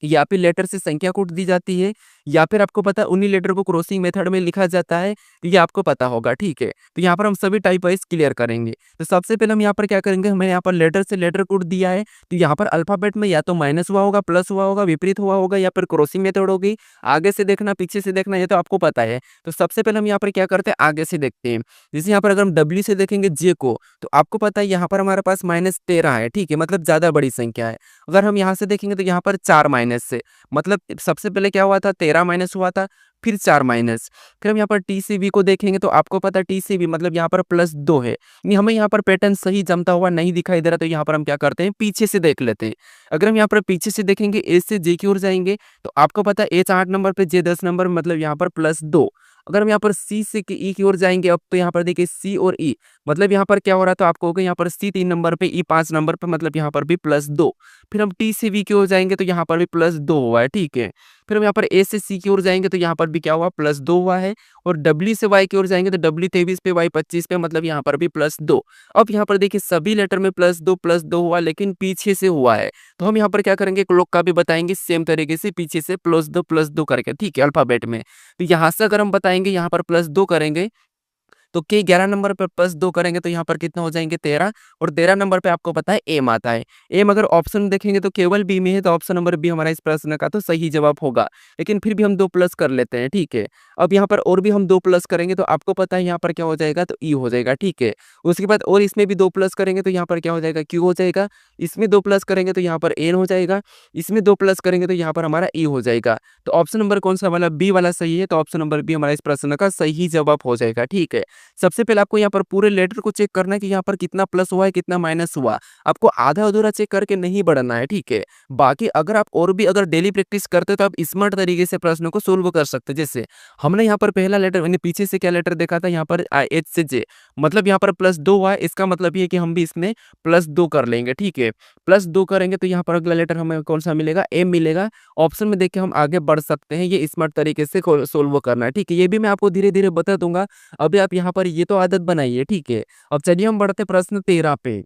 या फिर लेटर से संख्या कोड दी जाती है, या फिर आपको पता है उन्हीं लेटर को क्रॉसिंग मेथड में लिखा जाता है, तो ये आपको पता होगा, ठीक है। तो यहाँ पर हम सभी टाइप वाइज क्लियर करेंगे। तो सबसे पहले हम यहाँ पर क्या करेंगे, हमें यहाँ पर लेटर से लेटर कोड दिया है, तो यहाँ पर अल्फाबेट में या तो माइनस हुआ होगा, प्लस हुआ होगा, विपरीत हुआ होगा, या फिर क्रॉसिंग मेथड होगी। आगे से देखना, पीछे से देखना, ये तो आपको पता है। तो सबसे पहले हम यहाँ पर क्या करते हैं, आगे से देखते हैं। जैसे यहाँ पर अगर हम डब्ल्यू से देखेंगे जे को, तो आपको पता है यहाँ पर हमारे पास -13 है, ठीक है, मतलब ज्यादा बड़ी संख्या है। अगर हम यहाँ से देखेंगे तो यहाँ पर 4 माइनस से, मतलब सबसे पहले क्या हुआ था 13 माइनस हुआ था, फिर 4 माइनस। फिर हम यहाँ पर टी सी बी को देखेंगे तो आपको पता है टी सी बी मतलब यहाँ पर +2 है। नहीं, हमें यहाँ पर पैटर्न सही जमता हुआ नहीं दिखाई दे रहा, तो यहाँ पर हम क्या करते हैं, पीछे से देख लेते हैं। अगर हम यहाँ पर पीछे से देखेंगे, ए से जे की ओर जाएंगे, तो आपको पता है एच 8 नंबर पे, जे 10 नंबर, मतलब यहाँ पर +2। अगर हम यहाँ पर सी से ई की ओर जाएंगे, अब तो यहाँ पर देखिए सी और ई, मतलब यहाँ पर क्या हो रहा है, तो आपको होगा यहाँ पर सी 3 नंबर पे, ई 5 नंबर पे, मतलब यहाँ पर भी +2। फिर हम टी से वी की ओर जाएंगे तो यहाँ पर भी +2 हुआ है, ठीक है। फिर हम यहाँ पर ए से सी की ओर जाएंगे तो यहाँ पर भी क्या हुआ, +2 हुआ है। और डब्ल्यू से वाई की ओर जाएंगे तो डब्ल्यू 23 पे, वाई 25 पे, मतलब यहाँ पर भी +2। अब यहाँ पर देखिए सभी लेटर में +2 हुआ, लेकिन पीछे से हुआ है। तो हम यहाँ पर क्या करेंगे, क्लॉक का भी बताएंगे सेम तरीके से, पीछे से +2 करके, ठीक है, अल्फाबेट में। तो यहाँ से अगर हम बताएंगे यहाँ पर +2 करेंगे, तो के 11 नंबर पर +2 करेंगे तो यहाँ पर कितना हो जाएंगे 13। और 13 नंबर पे आपको पता है एम आता है। एम अगर ऑप्शन देखेंगे तो केवल बी में है, तो ऑप्शन नंबर बी हमारा इस प्रश्न का तो सही जवाब होगा। लेकिन फिर भी हम 2 प्लस कर लेते हैं, ठीक है। अब यहाँ पर और भी हम 2 प्लस करेंगे तो आपको पता है यहाँ पर क्या हो जाएगा, तो ई हो जाएगा, ठीक है। उसके बाद और इसमें भी 2 प्लस करेंगे तो यहाँ पर क्या हो जाएगा, क्यू हो जाएगा। इसमें 2 प्लस करेंगे तो यहाँ पर एन हो जाएगा। इसमें 2 प्लस करेंगे तो यहाँ पर हमारा ई हो जाएगा। तो ऑप्शन नंबर कौन सा वाला, बी वाला सही है, तो ऑप्शन नंबर बी हमारा इस प्रश्न का सही जवाब हो जाएगा, ठीक है। सबसे पहले आपको यहाँ पर पूरे लेटर को चेक करना है कि यहाँ पर कितना प्लस हुआ है, कितना माइनस हुआ। आपको आधा-अधूरा चेक करके नहीं बढ़ना है, ठीक है? बाकी अगर आप और भी अगर डेली प्रैक्टिस करते हो तो आप स्मार्ट तरीके से प्रश्नों को सोल्व कर सकते हैं। जैसे हमने यहाँ पर पहला लेटर मैंने पीछे से क्या लेटर देखा था यहाँ पर एच से जे, मतलब यहाँ पर +2 हुआ है, इसका मतलब ये है कि हम भी इसमें +2 कर लेंगे, ठीक है? +2 करेंगे तो यहाँ पर अगला लेटर हमें कौन-सा मिलेगा? एम मिलेगा। ऑप्शन में देख के हम आगे बढ़ सकते हैं, ये स्मार्ट तरीके से को सोल्व करना है, ठीक है? ये भी मैं आपको धीरे-धीरे बता दूँगा। अभी आप यहाँ पर ये तो आदत बनाइए, ठीक है? अब चलिए हम बढ़ते हैं प्रश्न 13 पे।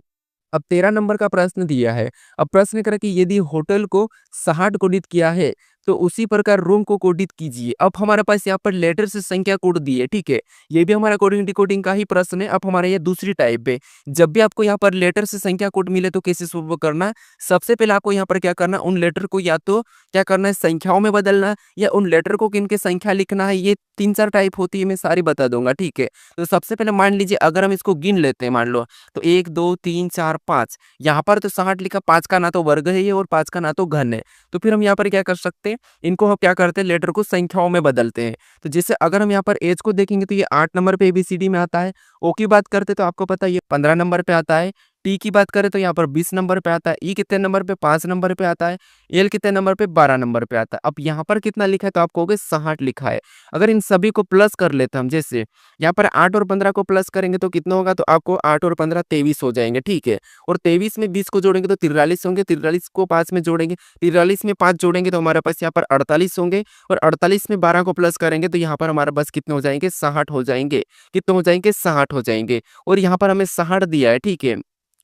अब 13 नंबर का प्रश्न दिया है। अब प्रश्न करें कि यदि होटल को 60 कोडित किया है, तो उसी प्रकार रूम को कोडित कीजिए। अब हमारे पास यहाँ पर लेटर से संख्या कोड दी है, ठीक है? ये भी हमारा कोडिंग डिकोडिंग का ही प्रश्न है। अब हमारे ये दूसरी टाइप पे, जब भी आपको यहाँ पर लेटर से संख्या कोड मिले तो कैसे सोल्व करना है? सबसे पहले आपको यहाँ पर क्या करना है, उन लेटर को या तो क्या करना है संख्याओं में बदलना या उन लेटर को किन के संख्या लिखना है, ये 3-4 टाइप होती है, मैं सारी बता दूँगा, ठीक है? तो सबसे पहले मान लीजिए अगर हम इसको गिन लेते हैं मान लो, तो 1, 2, 3, 4, 5 यहाँ पर तो 60 लिखा, 5 का ना तो वर्ग है ये और 5 का ना तो घन है। तो फिर हम यहाँ पर क्या कर सकते हैं, इनको हम क्या करते हैं लेटर को संख्याओं में बदलते हैं। तो जैसे अगर हम यहाँ पर एज को देखेंगे तो ये 8 नंबर पे एबीसीडी में आता है। ओ की बात करते तो आपको पता है ये 15 नंबर पे आता है। टी की बात करें तो यहाँ पर 20 नंबर पे आता है। ई कितने नंबर पे 5 नंबर पे आता है। एल कितने नंबर पे 12 नंबर पे आता है। अब यहाँ पर कितना लिखा है तो आप कहोगे 60 लिखा है। अगर इन सभी को प्लस कर लेते हम, जैसे यहाँ पर 8 और 15 को प्लस करेंगे तो कितना होगा, तो आपको 8 और 15 23 हो जाएंगे, ठीक है? और 23 में 20 को जोड़ेंगे तो 43 होंगे। 43 को 5 में जोड़ेंगे, 43 में 5 जोड़ेंगे तो हमारे पास यहाँ पर 48 होंगे और 48 में 12 को प्लस करेंगे तो यहाँ पर हमारे पास कितने हो जाएंगे, 60 हो जाएंगे। कितने हो जाएंगे, 60 हो जाएंगे। और यहाँ पर हमें 60 दिया है, ठीक है?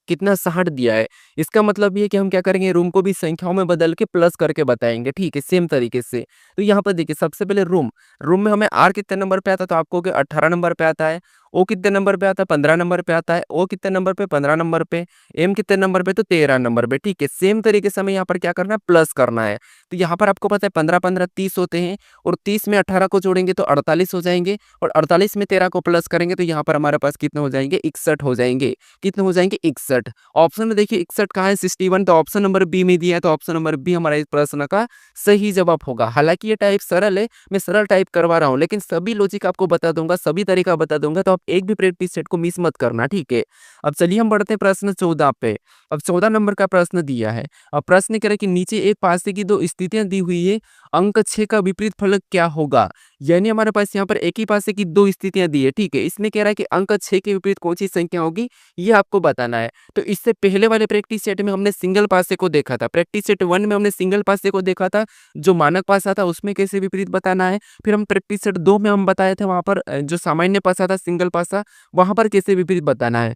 कितना 60 दिया है। इसका मतलब ये है कि हम क्या करेंगे, रूम को भी संख्याओं में बदल के प्लस करके बताएँगे, ठीक है? सेम तरीके से। तो यहाँ पर देखिए सबसे पहले रूम, रूम में हमें आर कितने नंबर पे आता है तो आप कहोगे 18 नंबर पे आता है। ओ कितने नंबर पे आता है, 15 नंबर पे आता है। ओ कितने नंबर पे, 15 नंबर पे। एम कितने नंबर पे, तो 13 नंबर पे, ठीक है? सेम तरीके से हमें यहाँ पर क्या करना है, प्लस करना है। तो यहाँ पर आपको पता है 15-15 30 होते हैं और 30 में 18 को जोड़ेंगे तो 48 हो जाएँगे और 48 में 13 को प्लस करेंगे तो यहाँ पर हमारे पास कितने हो जाएँगे, 61 हो जाएँगे। कितने हो जाएँगे, 61। ऑप्शन में देखिए 61 कहाँ है, 61, तो ऑप्शन नंबर बी में दिया है, तो ऑप्शन नंबर बी हमारा इस प्रश्न का सही जवाब होगा। हालाँकि ये टाइप सरल है, मैं सरल टाइप करवा रहा हूँ, लेकिन सभी लॉजिक आपको बता दूँगा, सभी तरीका बता दूँगा, तो आप एक भी प्रैक्टिस सेट को मिस मत करना, ठीक है? अब चलिए हम बढ़ते हैं प्रश्न 14 पे। अब 14 नंबर का प्रश्न दिया है। अब प्रश्न कह रहा है कि नीचे एक पासे की 2 स्थितियाँ दी हुई है, अंक 6 का विपरीत फलक क्या होगा? यानी हमारे पास यहाँ पर एक ही पासे की 2 स्थितियाँ दी है, ठीक है? इसमें कह रहा है कि अंक 6 के विपरीत कौन सी संख्या होगी, ये आपको बताना है। तो इससे पहले वाले प्रैक्टिस सेट में हमने सिंगल पासे को देखा था। प्रैक्टिस सेट 1 में हमने सिंगल पासे को देखा था, जो मानक पासा था उसमें कैसे विपरीत बताना है। फिर हम प्रैक्टिस सेट 2 में हम बताए थे वहाँ पर जो सामान्य पासा था सिंगल पासा, वहाँ पर कैसे विपरीत बताना है।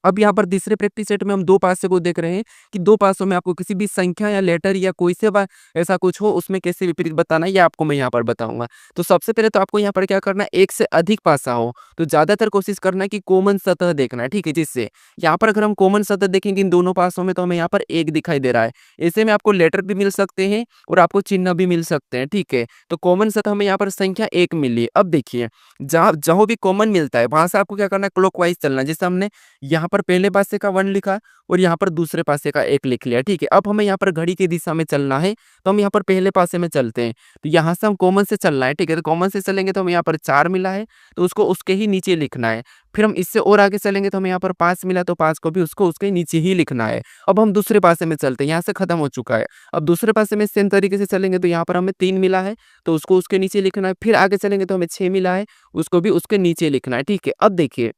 अब यहाँ पर तीसरे प्रैक्टिस सेट में हम 2 पासे को देख रहे हैं कि 2 पासों में आपको किसी भी संख्या या लेटर या कोई से बा ऐसा कुछ हो उसमें कैसे विपरीत बताना है, ये आपको मैं यहाँ पर बताऊँगा। तो सबसे पहले तो आपको यहाँ पर क्या करना है, 1 से अधिक पासा हो तो ज़्यादातर कोशिश करना है कि कॉमन सतह देखना है, ठीक है? जिससे यहाँ पर अगर हम कॉमन सतह देखेंगे इन दोनों पासों में तो हमें यहाँ पर 1 दिखाई दे रहा है। ऐसे में आपको लेटर भी मिल सकते हैं और आपको चिन्ह भी मिल सकते हैं, ठीक है? तो कॉमन सतह हमें यहाँ पर संख्या 1 मिली है। अब देखिए जहाँ जहाँ भी कॉमन मिलता है वहाँ से आपको क्या करना है, क्लॉकवाइज चलना है। जैसे हमने यहाँ पर पहले पासे का 1 लिखा और यहाँ पर दूसरे पासे का 1 लिख लिया, ठीक है? अब हमें यहाँ पर घड़ी की दिशा में चलना है, तो हम यहाँ पर पहले पासे में चलते हैं। तो यहाँ से हम कॉमन से चलना है, ठीक है? तो कॉमन से चलेंगे तो हमें यहाँ पर 4 मिला है, तो उसको उसके ही नीचे लिखना है। फिर हम इससे और आगे चलेंगे तो हमें यहाँ पर 5 मिला, तो 5 को भी उसको उसके नीचे ही लिखना है। अब हम दूसरे पासे में चलते हैं, यहाँ से खत्म हो चुका है। अब दूसरे पासे में सेम तरीके से चलेंगे तो यहाँ पर हमें 3 मिला है, तो उसको उसके नीचे लिखना है। फिर आगे चलेंगे तो हमें 6 मिला है, उसको भी उसके नीचे लिखना है, ठीक है? अब देखिए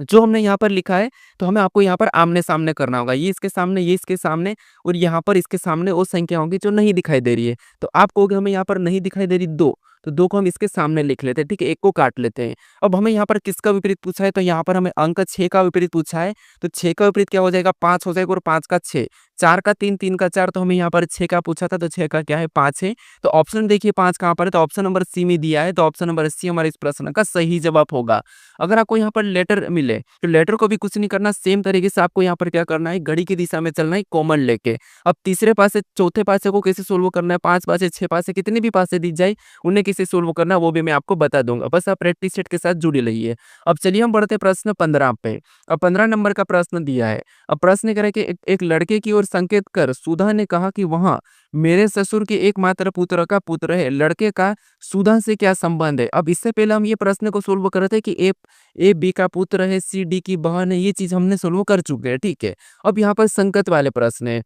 जो हमने यहाँ पर लिखा है तो हमें आपको यहाँ पर आमने-सामने करना होगा। ये इसके सामने, ये इसके सामने और यहाँ पर इसके सामने वो संख्या होंगी जो नहीं दिखाई दे रही है। तो आप कहोगे हमें यहाँ पर नहीं दिखाई दे रही 2, तो 2 को हम इसके सामने लिख लेते हैं, ठीक है? 1 को काट लेते हैं। अब हमें यहाँ पर किसका विपरीत पूछा है, तो यहाँ पर हमें अंक 6 का विपरीत पूछा है। तो 6 का विपरीत क्या हो जाएगा, 5 हो जाएगा और 5 का 6, 4 का 3, 3 का 4, तो हमें यहाँ पर 6 का पूछा था तो 6 का क्या है, 5 है। तो ऑप्शन देखिए 5 कहाँ पर है, तो ऑप्शन नंबर सी में दिया है, तो ऑप्शन नंबर सी हमारे इस प्रश्न का सही जवाब होगा। अगर आपको यहाँ पर लेटर मिले तो लेटर को भी कुछ नहीं करना, सेम तरीके से आपको यहाँ पर क्या करना है, घड़ी की दिशा में चलना है कॉमन लेके। अब तीसरे पासे चौथे पासे को कैसे सोल्व करना है, 5 पासे 6 पासे कितने भी पासे दी जाए उन्हें कैसे सोल्व करना वो भी मैं आपको बता दूंगा। बस आप प्रैक्टिस सेट के साथ जुड़े रहिए। अब चलिए हम बढ़ते हैं प्रश्न 15 पे। अब 15 नंबर का प्रश्न दिया है। अब प्रश्न कह रहा है कि एक लड़के की ओर संकेत कर सुधा ने कहा कि वहाँ मेरे ससुर के एकमात्र पुत्र का पुत्र है। लड़के का सुधा से क्या संबंध है? अब इससे पहले हम ये प्रश्न को सोल्व कर रहे थे कि ए बी का पुत्र है, सी डी की बहन है, ये चीज हमने सोल्व कर चुके हैं, ठीक है। अब यहाँ पर संकेत वाले प्रश्न है,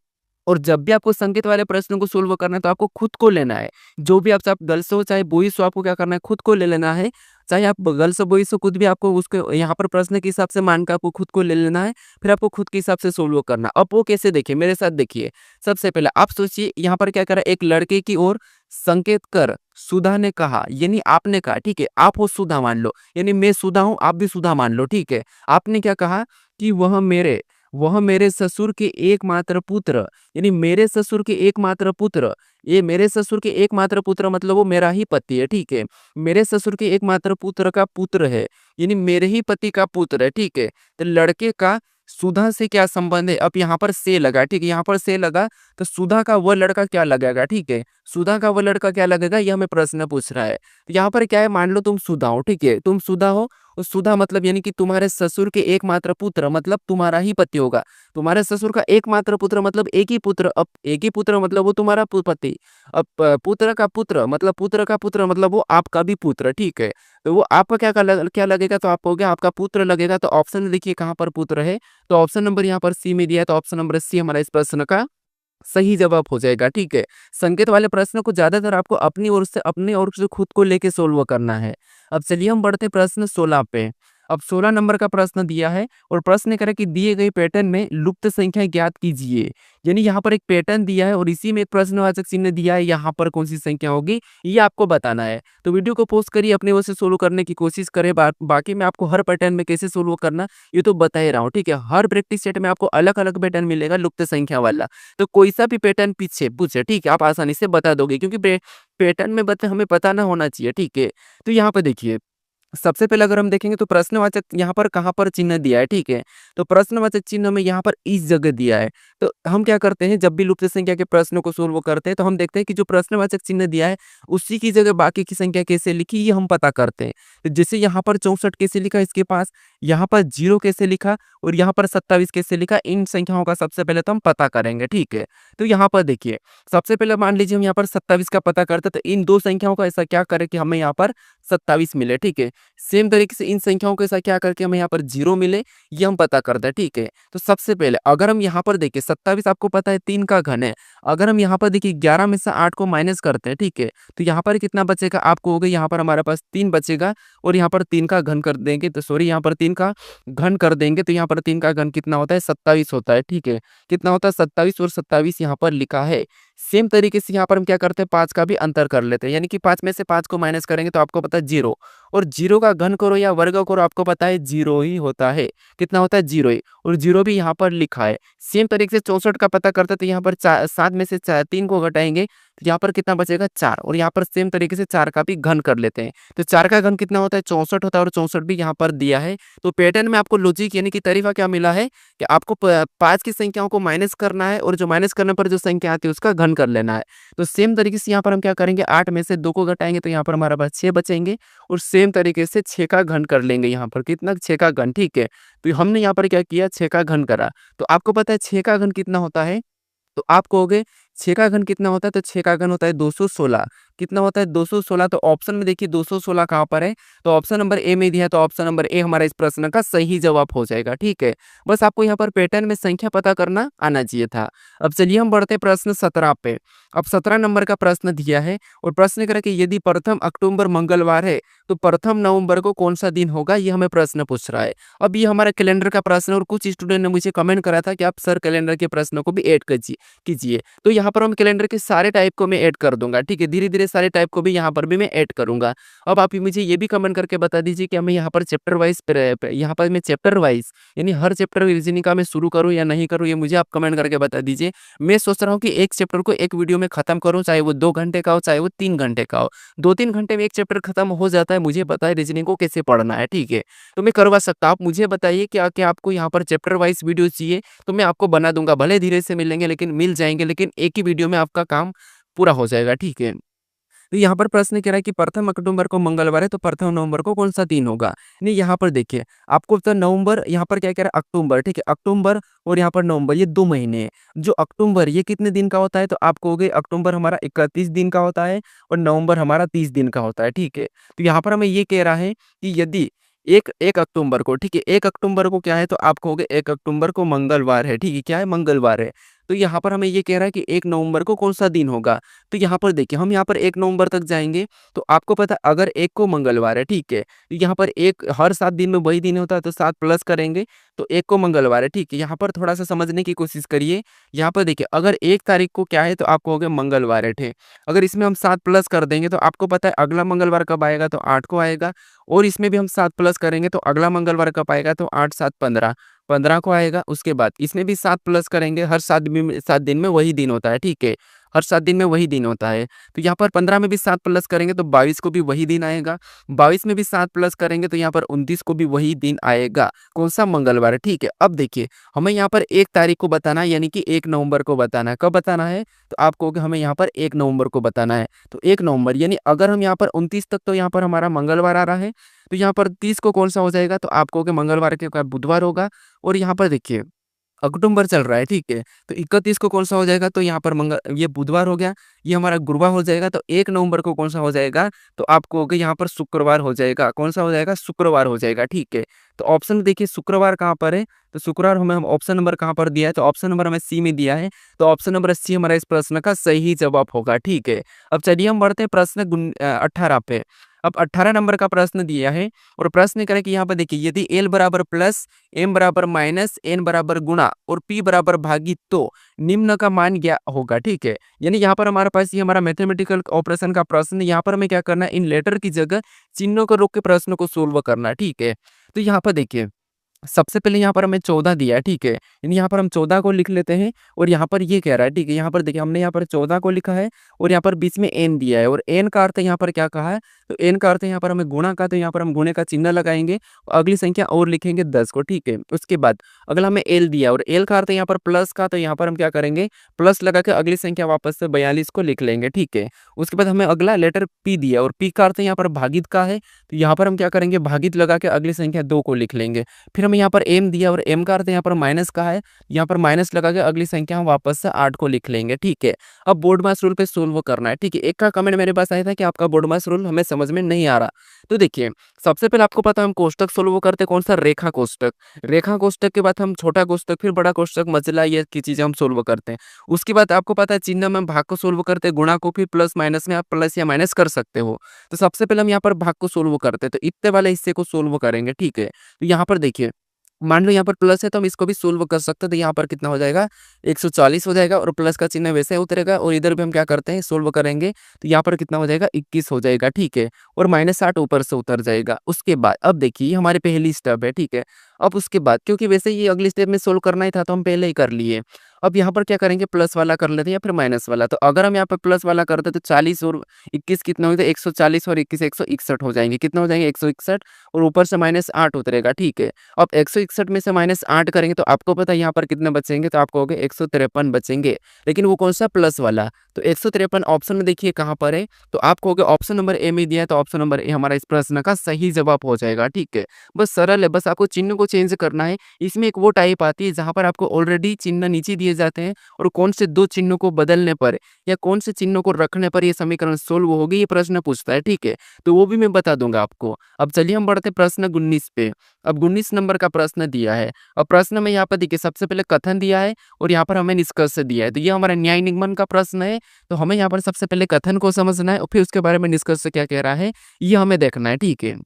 और जब भी आपको संकेत वाले प्रश्न को सोल्व करना है तो आपको खुद को लेना है। जो भी आप गर्ल्स हो चाहे बॉयज हो, आपको क्या करना है, खुद को ले लेना है। चाहे आप गर्ल्स हो बॉयज हो, खुद भी आपको उसको यहाँ पर प्रश्न के हिसाब से मान के आपको खुद को ले लेना है। फिर आपको खुद के हिसाब से सोल्व करना। अब वो कैसे, देखिए मेरे साथ देखिए। सबसे पहले आप सोचिए यहाँ पर क्या करा, एक लड़के की ओर संकेत कर सुधा ने कहा, यानी आपने कहा, ठीक है। आप हो सुधा मान लो, यानी मैं सुधा हूं, आप भी सुधा मान लो, ठीक है। आपने क्या कहा कि वह मेरे ससुर के एकमात्र पुत्र, यानी मेरे ससुर के एकमात्र पुत्र, ये मेरे ससुर के एकमात्र पुत्र मतलब वो मेरा ही पति है, ठीक है। मेरे ससुर के एकमात्र पुत्र का पुत्र है, यानी मेरे ही पति का पुत्र है, ठीक है। तो लड़के का सुधा से क्या संबंध है? अब यहाँ पर से लगा, ठीक है, यहाँ पर से लगा तो सुधा का वह लड़का क्या लगेगा, ठीक है। सुधा का वह लड़का क्या लगेगा, यह हमें प्रश्न पूछ रहा है। तो यहाँ पर क्या है, मान लो तुम सुधा हो, ठीक है, तुम सुधा हो। और सुधा मतलब यानी कि तुम्हारे ससुर के एकमात्र पुत्र मतलब तुम्हारा ही पति होगा। तुम्हारे ससुर का एकमात्र पुत्र मतलब एक ही पुत्र, अब एक ही पुत्र मतलब वो तुम्हारा पति। अब पुत्र का पुत्र मतलब वो आपका भी पुत्र, ठीक है। तो वो आपका क्या लगेगा, तो आप हो गया आपका पुत्र लगेगा। तो ऑप्शन में देखिए कहाँ पर पुत्र है, तो ऑप्शन नंबर यहाँ पर सी में दिया है, तो ऑप्शन नंबर सी हमारा इस प्रश्न का सही जवाब हो जाएगा, ठीक है। संकेत वाले प्रश्न को ज्यादातर आपको अपनी ओर से खुद को लेके सोल्व करना है। अब चलिए हम बढ़ते प्रश्न 16 पे। अब 16 नंबर का प्रश्न दिया है, और प्रश्न करे कि दिए गए पैटर्न में लुप्त संख्या ज्ञात कीजिए। यानी यहाँ पर एक पैटर्न दिया है और इसी में एक प्रश्नवाचक चिन्ह दिया है, यहाँ पर कौन सी संख्या होगी ये आपको बताना है। तो वीडियो को पॉज करिए, अपने ओर से सोल्व करने की कोशिश करें। बाकी मैं आपको हर पैटर्न में कैसे सोल्व करना ये तो बता ही रहा हूँ, ठीक है। हर प्रैक्टिस सेट में आपको अलग अलग पैटर्न मिलेगा लुप्त संख्या वाला। तो कोई सा भी पैटर्न पीछे पूछे, ठीक है, आप आसानी से बता दोगे, क्योंकि पैटर्न में हमें पता ना होना चाहिए, ठीक है। तो यहाँ पर देखिए, सबसे पहले अगर हम देखेंगे तो प्रश्नवाचक यहाँ पर कहाँ पर चिन्ह दिया है, ठीक है। तो प्रश्नवाचक चिन्ह में यहाँ पर इस जगह दिया है। तो हम क्या करते हैं, जब भी लुप्त संख्या के प्रश्नों को सोल्व करते हैं तो हम देखते हैं कि जो प्रश्नवाचक चिन्ह दिया है उसी की जगह बाकी की संख्या कैसे लिखी ये हम पता करते हैं। तो जैसे यहाँ पर 64 कैसे लिखा इसके पास, यहाँ पर 0 कैसे लिखा, और यहाँ पर 27 कैसे लिखा, इन संख्याओं का सबसे पहले तो हम पता करेंगे, ठीक है। तो यहाँ पर देखिए, सबसे पहले मान लीजिए हम यहाँ पर 27 का पता करते तो इन दो संख्याओं का ऐसा क्या करें कि हमें यहाँ पर 27 मिले, ठीक है। सेम तरीके से इन संख्याओं के साथ क्या करके हमें यहाँ पर 0 मिले ये हम पता करते हैं, ठीक है। तो सबसे पहले अगर हम यहाँ पर देखिए 27 आपको पता है 3 का घन है। अगर हम यहाँ पर देखिए 11 में से 8 को माइनस करते हैं, ठीक है, तो यहाँ पर कितना बचेगा आपको हो गया, यहाँ पर हमारे पास 3 बचेगा, और यहाँ पर 3 का घन कर देंगे तो सॉरी यहाँ पर 3 का घन कर देंगे तो यहाँ पर 3 का घन कितना होता है 27 होता है, ठीक है। कितना होता है 27, और 27 यहाँ पर लिखा है। सेम तरीके से यहाँ पर हम क्या करते हैं 5 का भी अंतर कर लेते हैं, यानी कि 5 में से 5 को माइनस करेंगे तो आपको पता है 0, और 0 का घन करो या वर्ग करो आपको पता है 0 ही होता है। कितना होता है 0 ही, और 0 भी यहाँ पर लिखा है। सेम तरीके से 64 का पता करते तो यहाँ पर 7 में से 3 को घटाएंगे तो यहाँ पर कितना बचेगा 4, और यहाँ पर सेम तरीके से 4 का भी घन कर लेते हैं। तो 4 का घन कितना होता है 64 होता है, और 64 भी यहाँ पर दिया है। तो पैटर्न में आपको लॉजिक यानी कि तरीका क्या मिला है कि आपको 5 की संख्याओं को माइनस करना है, और जो माइनस करने पर जो संख्या आती है उसका घन कर लेना है। तो सेम तरीके से यहाँ पर हम क्या करेंगे 8 में से 2 को घटाएंगे तो यहाँ पर हमारे पास 6 बचेंगे, और सेम तरीके से 6 का घन कर लेंगे, यहाँ पर कितना 6 का घन, ठीक है। तो हमने यहाँ पर क्या किया 6 का घन करा। तो आपको पता है 6 का घन कितना होता है, तो आप कहोगे 6 का घन कितना होता है, तो 6 का घन होता है 216। कितना होता है 216, तो ऑप्शन में देखिए 216 कहाँ पर है, तो ऑप्शन नंबर ए में दिया है, तो ऑप्शन नंबर ए हमारा इस प्रश्न का सही जवाब हो जाएगा, ठीक है। बस आपको यहाँ पर पैटर्न में संख्या पता करना आना चाहिए था। अब चलिए हम बढ़ते प्रश्न 17 पे। अब 17 नंबर का प्रश्न दिया है, और प्रश्न करें कि यदि प्रथम अक्टूबर मंगलवार है तो प्रथम नवंबर को कौन सा दिन होगा, ये हमें प्रश्न पूछ रहा है। अब ये हमारा कैलेंडर का प्रश्न, और कुछ स्टूडेंट ने मुझे कमेंट करा था कि आप सर कैलेंडर के प्रश्नों को भी ऐड कीजिए। तो यहाँ पर हम कैलेंडर के सारे टाइप को मैं ऐड कर दूंगा, ठीक है। धीरे धीरे सारे टाइप को भी यहाँ पर भी मैं ऐड करूंगा। अब आप मुझे ये भी कमेंट करके बता दीजिए कि हमें यहाँ पर चैप्टर वाइज यहाँ पर मैं चैप्टर वाइज यानी हर चैप्टर रीजनिंग का मैं शुरू करूँ या नहीं करूँ, ये मुझे आप कमेंट करके बता दीजिए। मैं सोच रहा हूँ कि एक चैप्टर को एक वीडियो में खत्म करूँ, चाहे वो 2 घंटे का हो चाहे वो 3 घंटे का हो। 2-3 घंटे में एक चैप्टर खत्म हो जाता है, मुझे पता है रीजनिंग को कैसे पढ़ना है, ठीक है। तो मैं करवा सकता हूँ। आप मुझे बताइए कि आपको यहाँ पर चैप्टर वाइज वीडियो चाहिए तो मैं आपको बना दूंगा। भले धीरे से मिलेंगे लेकिन मिल जाएंगे, लेकिन एक ही वीडियो में आपका काम पूरा हो जाएगा, ठीक है। तो यहाँ पर प्रश्न कह रहा है कि प्रथम अक्टूबर को मंगलवार है तो प्रथम नवंबर को कौन सा दिन होगा। नहीं, यहाँ पर देखिए आपको तो नवंबर, यहाँ पर क्या कह रहा है अक्टूबर, ठीक है, अक्टूबर और यहाँ पर नवंबर, ये 2 महीने हैं। जो अक्टूबर ये कितने दिन का होता है, तो आप कहोगे अक्टूबर हमारा 31 दिन का होता है और नवंबर हमारा 30 दिन का होता है, ठीक है। तो यहाँ पर हमें ये कह रहा है कि यदि 1 अक्टूबर को, ठीक है, 1 अक्टूबर को क्या है, तो आप कहोगे 1 अक्टूबर को मंगलवार है, ठीक है, क्या है, मंगलवार है। तो यहाँ पर हमें ये कह रहा है कि 1 नवंबर को कौन-सा दिन होगा। तो यहाँ पर देखिए हम यहाँ पर 1 नवंबर तक जाएँगे, तो आपको पता है अगर 1 को मंगलवार है, ठीक है, तो यहाँ पर 1 हर 7 दिन में वही दिन होता है, तो 7 प्लस करेंगे तो 1 को मंगलवार है, ठीक है। यहाँ पर थोड़ा-सा समझने की कोशिश करिए। यहाँ पर देखिए अगर 1 तारीख को क्या है, तो आप कहोगे मंगलवार है, ठीक। अगर इसमें हम 7 प्लस कर देंगे तो आपको पता है अगला मंगलवार कब आएगा, तो 8 को आएगा। और इसमें भी हम 7 प्लस करेंगे तो अगला मंगलवार कब आएगा, तो 8 7 15, 15 को आएगा। उसके बाद इसमें भी 7 प्लस करेंगे, हर 7 दिन में वही दिन होता है, ठीक है। हर 7 दिन में वही दिन होता है। तो यहाँ पर 15 में भी 7 प्लस करेंगे तो 22 को भी वही दिन आएगा। 22 में भी 7 प्लस करेंगे तो यहाँ पर 29 को भी वही दिन आएगा। कौन-सा मंगलवार है, ठीक है। अब देखिए हमें यहाँ पर 1 तारीख को बताना है, यानी कि 1 नवंबर को बताना है। कब बताना है? तो आप कहोगे हमें यहाँ पर 1 नवंबर को बताना है। तो 1 नवंबर यानी अगर हम यहाँ पर 29 तक, तो यहाँ पर हमारा मंगलवार आ रहा है। तो यहाँ पर 30 को कौन-सा हो जाएगा, तो आप कहोगे मंगलवार के बाद बुधवार होगा। और यहाँ पर देखिए अक्टूबर चल रहा है, ठीक है। तो 31 को कौन-सा हो जाएगा, तो यहाँ पर ये बुधवार हो गया, ये हमारा गुरुवार हो जाएगा। तो 1 नवंबर को कौन-सा हो जाएगा, तो आप कहोगे यहाँ पर शुक्रवार हो जाएगा। कौन-सा हो जाएगा, शुक्रवार हो जाएगा, ठीक है। तो ऑप्शन देखिए शुक्रवार कहाँ पर है, तो शुक्रवार हमें ऑप्शन नंबर कहाँ पर दिया है, तो ऑप्शन नंबर हमें सी में दिया है। तो ऑप्शन नंबर सी हमारा इस प्रश्न का सही जवाब होगा, ठीक है। अब चलिए हम बढ़ते हैं प्रश्न 18 पे। अब 18 नंबर का प्रश्न दिया है और प्रश्न करें कि यहाँ पर देखिए यदि एल बराबर प्लस, एम बराबर माइनस, एन बराबर गुणा और पी बराबर भागी तो निम्न का मान क्या होगा, ठीक है। यानी यहाँ पर हमारे पास ये हमारा मैथमेटिकल ऑपरेशन का प्रश्न, यहाँ पर हमें क्या करना है, इन लेटर की जगह चिन्हों को रोक के प्रश्न को सोल्व करना है, ठीक है। तो यहाँ पर देखिए सबसे पहले यहाँ पर हमें 14 दिया है, ठीक है। यानी यहाँ पर हम 14 को लिख लेते हैं और यहाँ पर ये कह रहा है, ठीक है। यहाँ पर देखिए हमने यहाँ पर 14 को लिखा है और यहाँ पर बीच में एन दिया है और एन का अर्थ यहाँ पर क्या कहा है, तो एन का अर्थ यहाँ पर हमें गुणा का, तो यहाँ पर हम गुणे का चिन्ह लगाएंगे और अगली संख्या और लिखेंगे 10 को, ठीक है। उसके बाद अगला हमें एल दिया और एल का अर्थ यहाँ पर प्लस का, तो यहाँ पर हम क्या करेंगे, प्लस लगा के अगली संख्या वापस से 42 को लिख लेंगे, ठीक है। उसके बाद हमें अगला लेटर पी दिया और पी का अर्थ यहाँ पर भागित का है, तो यहाँ पर हम क्या करेंगे, भागित लगा के अगली संख्या 2 को लिख लेंगे। फिर हमें यहाँ पर एम दिया और एम का अर्थ यहाँ पर माइनस का है, यहाँ पर माइनस लगा के अगली संख्या हम वापस से 8 को लिख लेंगे, ठीक है। अब बोर्ड मास रूल पे सोल्व करना है, ठीक है। एक का कमेंट मेरे पास आया था कि आपका बोर्ड मास रूल हमें समझ में नहीं आ रहा। तो देखिए सबसे पहले आपको पता है हम कोष्टक सोल्व करते हैं, कौन सा, रेखा कोष्टक। रेखा कोष्टक के बाद हम छोटा कोष्टक, फिर बड़ा कोष्टक, मजला, ये की चीजें हम सोल्व करते हैं। उसके बाद आपको पता है चिन्ह में हम भाग को सोल्व करते हैं, गुणा को फिर प्लस माइनस में आप प्लस या माइनस कर सकते हो। तो सबसे पहले हम यहाँ पर भाग को सोल्व करते हैं, तो इतने वाले हिस्से को सोल्व करेंगे, ठीक है। तो यहाँ पर देखिए मान लो यहाँ पर प्लस है तो हम इसको भी सोल्व कर सकते हैं। तो यहाँ पर कितना हो जाएगा, 140 हो जाएगा और प्लस का चिन्ह वैसे उतरेगा और इधर भी हम क्या करते हैं, सोल्व करेंगे। तो यहाँ पर कितना हो जाएगा, 21 हो जाएगा, ठीक है। और -8 ऊपर से उतर जाएगा। उसके बाद अब देखिए हमारी पहली स्टेप है, ठीक है। अब उसके बाद क्योंकि वैसे ये अगली स्टेप में सोल्व करना ही था तो हम पहले ही कर लिए। अब यहाँ पर क्या करेंगे, प्लस वाला कर लेते हैं या फिर माइनस वाला। तो अगर हम यहाँ पर प्लस वाला करते तो 40 और 21 कितना हो, 140 और 21 161 हो जाएंगे। कितना हो जाएंगे, 161 और ऊपर से -8 उतरेगा, ठीक है। अब 161 में से -8 करेंगे तो आपको पता है यहाँ पर कितने बचेंगे, तो आपको हो गए 153 बचेंगे। लेकिन वो कौन सा, प्लस वाला। तो 153 ऑप्शन में देखिए कहाँ पर है, तो आपको हो गया ऑप्शन नंबर ए में दिया है, तो ऑप्शन नंबर ए हमारा इस प्रश्न का सही जवाब हो जाएगा, ठीक है। बस सरल है, बस आपको चिन्ह को चेंज करना है। इसमें एक वो टाइप आती है जहाँ पर आपको ऑलरेडी चिन्ह नीचे दिए जाते हैं और कौन से 2 चिन्हों को बदलने पर या कौन से चिन्हों को रखने पर ये समीकरण सोल्व होगी, ये प्रश्न पूछता है, ठीक है। तो वो भी मैं बता दूंगा आपको। अब चलिए हम बढ़ते प्रश्न 19 पे। अब 19 नंबर का प्रश्न दिया है। अब प्रश्न में यहाँ पर देखिए सबसे पहले कथन दिया है और यहाँ पर हमें निष्कर्ष दिया है। तो ये हमारा न्याय निगमन का प्रश्न है। तो हमें यहाँ पर सबसे पहले कथन को समझना है और फिर उसके बारे में निष्कर्ष क्या कह रहा है ये हमें देखना है, ठीक है।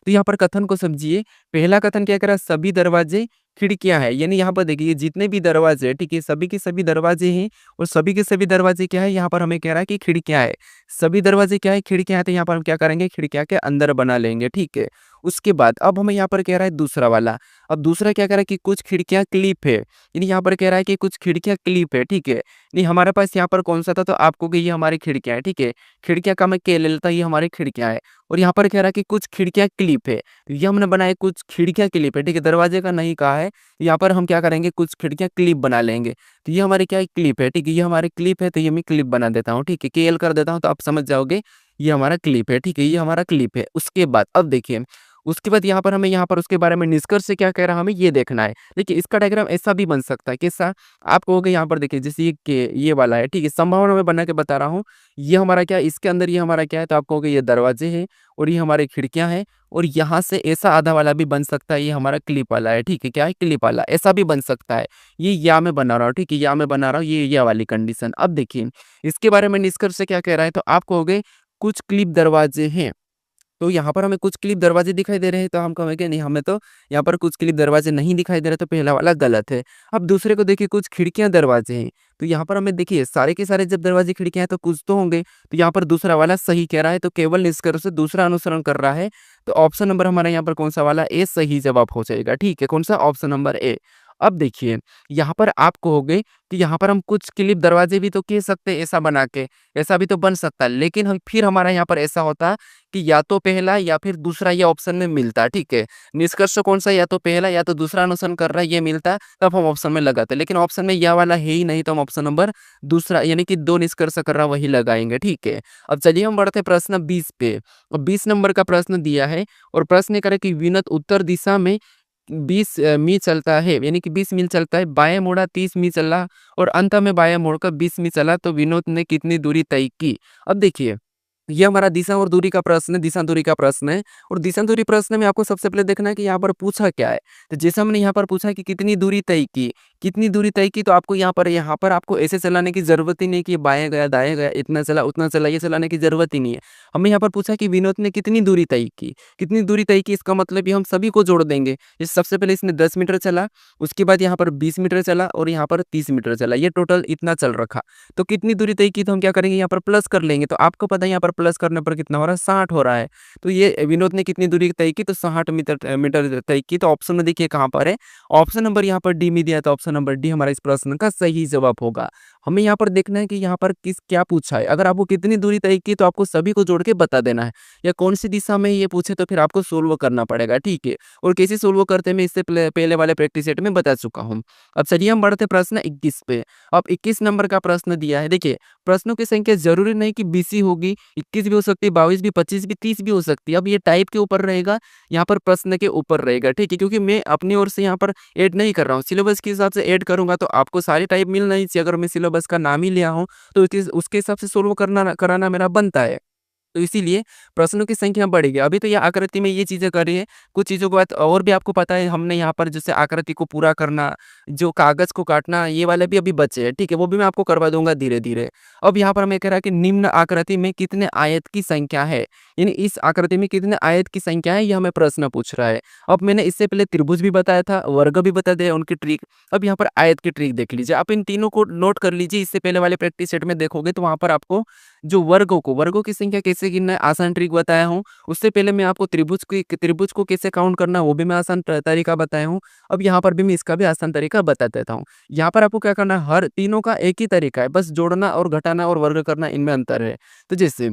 तो यहाँ पर कथन को समझिए। पहला कथन क्या कह रहा है, सभी दरवाजे खिड़कियां हैं। यानी यहाँ पर देखिए जितने भी दरवाजे हैं, ठीक है, सभी के सभी दरवाजे हैं और सभी के सभी दरवाजे क्या है, यहाँ पर हमें कह रहा है कि खिड़कियां है। सभी दरवाजे क्या है, खिड़कियां हैं। तो यहाँ पर हम क्या करेंगे, खिड़कियां के अंदर बना लेंगे, ठीक है। उसके बाद अब हमें यहाँ पर कह रहा है दूसरा वाला। अब दूसरा क्या कह रहा है कि कुछ खिड़कियां क्लिप है। यानी यहाँ पर कह रहा है कि कुछ खिड़कियां क्लिप है, ठीक है। नहीं हमारे पास यहाँ पर कौन सा था, तो आपको कि ये हमारी खिड़कियां है, ठीक है। खिड़कियां का मैं के ले लेता, ये हमारी खिड़कियां है। और यहाँ पर कह रहा है कि कुछ खिड़कियां क्लिप है। ये हमने बनाए कुछ खिड़कियां क्लिप है, ठीक है। दरवाजे का नहीं कहा है। यहाँ पर हम क्या करेंगे, कुछ खिड़कियां क्लिप बना लेंगे। तो ये हमारी क्या है, क्लिप है, ठीक है। ये हमारी क्लिप है तो ये मैं क्लिप बना देता हूँ, ठीक है। केएल कर देता हूँ तो आप समझ जाओगे। ये हमारा क्लिप है, ठीक है? ये हमारा क्लिप है। उसके बाद अब देखिए, उसके बाद यहाँ पर हमें यहाँ पर उसके बारे में निष्कर्ष से क्या कह रहा है हमें ये देखना है। देखिए इसका डायग्राम ऐसा भी बन सकता है, कैसा? आप कहोगे यहाँ पर देखिए जैसे ये वाला है, ठीक है? संभावना मैं बना के बता रहा हूँ। ये हमारा क्या है, इसके अंदर ये हमारा क्या है, तो आप कहोगे ये दरवाजे हैं और ये हमारी खिड़कियाँ हैं और यहाँ से ऐसा आधा वाला भी बन सकता है, ये हमारा क्लिप वाला है, ठीक है? क्या है? क्लिप वाला, ऐसा भी बन सकता है। ये या मैं बना रहा हूँ, ठीक है? या मैं बना रहा हूँ, ये वाली कंडीशन। अब देखिए, इसके बारे में निष्कर्ष से क्या कह रहा है, तो आप कहोगे कुछ क्लिप दरवाजे हैं। तो यहाँ पर हमें कुछ क्लिप दरवाजे दिखाई दे रहे हैं, तो हम कहेंगे नहीं, हमें तो यहाँ पर कुछ क्लिप दरवाजे नहीं दिखाई दे रहे, तो पहला वाला गलत है। अब दूसरे को देखिए, कुछ खिड़कियाँ दरवाजे हैं, तो यहाँ पर हमें देखिए सारे के सारे जब दरवाजे खिड़कियाँ हैं तो कुछ तो होंगे, तो यहाँ पर दूसरा वाला सही कह रहा है, तो केवल निष्कर्ष से दूसरा अनुसरण कर रहा है। तो ऑप्शन नंबर हमारा यहाँ पर कौन सा वाला, ए सही जवाब हो जाएगा, ठीक है? कौन सा? Option number A. अब देखिए, यहाँ पर आप कहोगे कि यहाँ पर हम कुछ क्लिप दरवाजे भी तो कह सकते हैं ऐसा बना के, ऐसा भी तो बन सकता है, लेकिन हम फिर हमारा यहाँ पर ऐसा होता कि या तो पहला या फिर दूसरा ये ऑप्शन में मिलता, ठीक है? निष्कर्ष कौन सा, या तो पहला या तो दूसरा अनुसरण कर रहा है, ये मिलता तब हम ऑप्शन में लगाते, लेकिन ऑप्शन में यह वाला है ही नहीं, तो हम ऑप्शन नंबर दूसरा यानी कि 2 निष्कर्ष कर रहा वही लगाएंगे, ठीक है? अब चलिए हम बढ़ते प्रश्न 20 पे। और 20 नंबर का प्रश्न दिया है और प्रश्न ये करे कि विनोद उत्तर दिशा में 20 मी चलता है, यानी कि 20 मील चलता है, बाएं मुड़ा 30 मी चला और अंत में बाएं मुड़कर 20 मी चला, तो विनोद ने कितनी दूरी तय की? अब देखिए, ये हमारा दिशा और दूरी का प्रश्न है, दिशा दूरी का प्रश्न है। और दिशा दूरी प्रश्न में आपको सबसे पहले देखना है कि यहाँ पर पूछा क्या है। तो जैसे हमने यहाँ पर पूछा है कि कितनी दूरी तय की, कितनी दूरी तय की, तो आपको यहाँ पर आपको ऐसे चलाने की जरूरत ही नहीं कि बाएं गया दाएं गया, इतना चला उतना चला, ये चलाने की जरूरत ही नहीं है। हमें यहाँ पर पूछा कि विनोद ने कितनी दूरी तय की, कितनी दूरी तय की, इसका मतलब ये हम सभी को जोड़ देंगे। जैसे सबसे पहले इसने 10 मीटर चला, उसके बाद यहाँ पर 20 मीटर चला और यहाँ पर 30 मीटर चला, ये टोटल इतना चल रखा। तो कितनी दूरी तय की, तो हम क्या करेंगे, यहाँ पर प्लस कर लेंगे। तो आपको पता है यहाँ पर प्लस करने पर कितना हो रहा है, 60 हो रहा है। तो ये विनोद ने कितनी दूरी तय की, तो 60 मीटर मीटर तय की। तो ऑप्शन में देखिए कहाँ पर है, ऑप्शन नंबर यहाँ पर डी में दिया है, तो ऑप्शन नंबर डी हमारा इस प्रश्न का सही जवाब होगा। हमें यहाँ पर देखना है कि यहाँ पर किस क्या पूछा है। अगर आपको कितनी दूरी तय की, तो आपको सभी को जोड़ के बता देना है, या कौन सी दिशा में ये पूछे तो फिर आपको सोल्व करना पड़ेगा, ठीक है? और कैसे सोल्व करते हैं मैं इससे पहले वाले प्रैक्टिस सेट में बता चुका हूँ। अब चलिए हम बढ़ते प्रश्न 21 पे। अब 21 नंबर का प्रश्न दिया है। देखिए, प्रश्नों की संख्या जरूरी नहीं कि 20 ही होगी, 21 भी हो सकती है, 22 भी, 25 भी, 30 भी हो सकती है। अब ये टाइप के ऊपर रहेगा, यहाँ पर प्रश्न के ऊपर रहेगा, ठीक है? क्योंकि मैं अपनी ओर से यहाँ पर ऐड नहीं कर रहा हूँ, सिलेबस के हिसाब से ऐड करूंगा, तो आपको सारी टाइप मिलना ही चाहिए। अगर मैं सिलेबस का नाम ही लिया हूँ, तो उसके हिसाब से सोल्व कराना मेरा बनता है। तो इसीलिए प्रश्नों की संख्या बढ़ेगी। अभी तो ये आकृति में ये चीज़ें कर रही है, कुछ चीज़ों के बाद और भी आपको पता है, हमने यहाँ पर जैसे आकृति को पूरा करना, जो कागज़ को काटना, ये वाले भी अभी बचे हैं, ठीक है? वो भी मैं आपको करवा दूँगा धीरे-धीरे। अब यहाँ पर हमें कह रहा है कि निम्न आकृति में कितने आयत की संख्या है? यानी इस आकृति में कितने आयत की संख्या है, ये हमें प्रश्न पूछ रहा है। अब मैंने इससे पहले त्रिभुज भी बताया था, वर्ग भी बता दिया उनकी ट्रिक। अब यहाँ पर आयत की ट्रिक देख लीजिए। आप इन तीनों को नोट कर लीजिए, इससे पहले वाले प्रैक्टिस सेट में देखोगे तो वहाँ पर आपको जो वर्गों की संख्या कैसे गिनना है, आसान ट्रिक बताया हूँ। उससे पहले मैं आपको त्रिभुज को कैसे काउंट करना है, वो भी मैं आसान तरीका बताया हूँ। अब यहाँ पर भी मैं इसका भी आसान तरीका बता देता हूँ। यहाँ पर आपको क्या करना है, हर तीनों का एक ही तरीका है, बस जोड़ना और घटाना और वर्ग करना, इनमें अंतर है। तो जैसे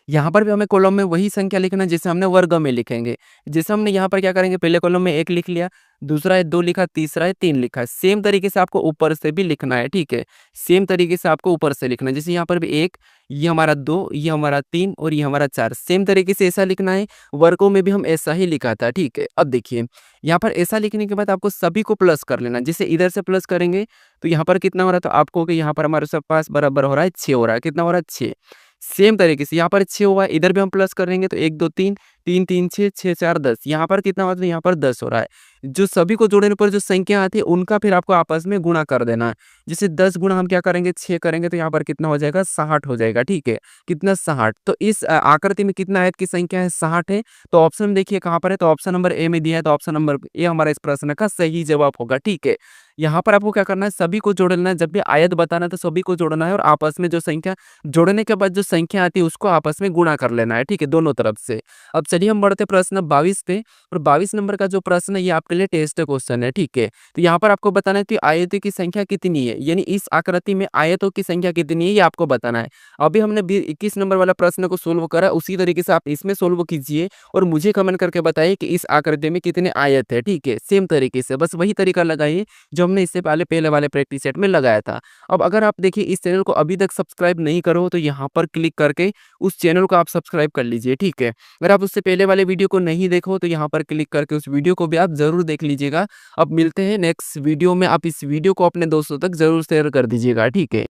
यहाँ पर भी हमें कॉलम में वही संख्या लिखना है जैसे हमने वर्ग में लिखेंगे। जैसे हमने यहाँ पर क्या करेंगे, पहले कॉलम में 1 लिख लिया, दूसरा है 2 लिखा, तीसरा है 3 लिखा है। सेम तरीके से आपको ऊपर से भी लिखना है, ठीक है? सेम तरीके से आपको ऊपर से लिखना है। जैसे यहाँ पर भी 1, ये हमारा 2, ये हमारा 3 और ये हमारा 4। सेम तरीके से ऐसा लिखना है। वर्गों में भी हम ऐसा ही लिखा था, ठीक है? अब देखिए, यहाँ पर ऐसा लिखने के बाद आपको सभी को प्लस कर लेना। जैसे इधर से प्लस करेंगे तो यहाँ पर कितना हो रहा है, तो आपको कि यहाँ पर हमारे सब पास बराबर हो रहा है 6 हो रहा है। कितना हो रहा है, 6। सेम तरीके से यहाँ पर 6 हुआ है, इधर भी हम प्लस करेंगे तो 1 2 3, 3 3 6, 6 4 10। यहाँ पर कितना हुआ, तो यहाँ पर 10 हो रहा है। जो सभी को जोड़ने पर जो संख्या आती है उनका फिर आपको आपस में गुणा कर देना है। जैसे 10 गुणा हम क्या करेंगे, 6 करेंगे, तो यहाँ पर कितना हो जाएगा, 60 हो जाएगा, ठीक है? कितना, 60। तो इस आकृति में कितना आयत की संख्या है, 60 है। तो ऑप्शन देखिए कहाँ पर है, तो ऑप्शन नंबर ए में दिया है, तो ऑप्शन नंबर ए हमारा इस प्रश्न का सही जवाब होगा, ठीक है? यहाँ पर आपको क्या करना है, सभी को जोड़ना है। जब भी आयत बताना है तो सभी को जोड़ना है और आपस में जो संख्या जोड़ने के बाद जो संख्या आती है उसको आपस में गुणा कर लेना है, ठीक है? दोनों तरफ से। अब चलिए चलिए हम बढ़ते प्रश्न 22 पे और 22 नंबर का जो प्रश्न है ये आपके लिए टेस्ट क्वेश्चन है, ठीक है। तो यहाँ पर आपको बताना है कि आयतों की संख्या कितनी है, यानी इस आकृति में आयतों की संख्या कितनी है ये आपको बताना है। अभी हमने 21 नंबर वाला प्रश्न को सोल्व करा, उसी तरीके से आप इसमें सोल्व कीजिए और मुझे कमेंट करके बताइए कि इस आकृति में कितने आयत है, ठीक है। सेम तरीके से बस वही तरीका लगाइए जो हमने इससे पहले वाले प्रैक्टिस सेट में लगाया था। अब अगर आप देखिए इस चैनल को अभी तक सब्सक्राइब नहीं करो तो यहाँ पर क्लिक करके उस चैनल को आप सब्सक्राइब कर लीजिए, ठीक है। अगर आप उससे पहले वाले वीडियो को नहीं देखो तो यहाँ पर क्लिक करके उस वीडियो को भी आप ज़रूर देख लीजिएगा। अब मिलते हैं नेक्स्ट वीडियो में, आप इस वीडियो को अपने दोस्तों तक ज़रूर शेयर कर दीजिएगा, ठीक है।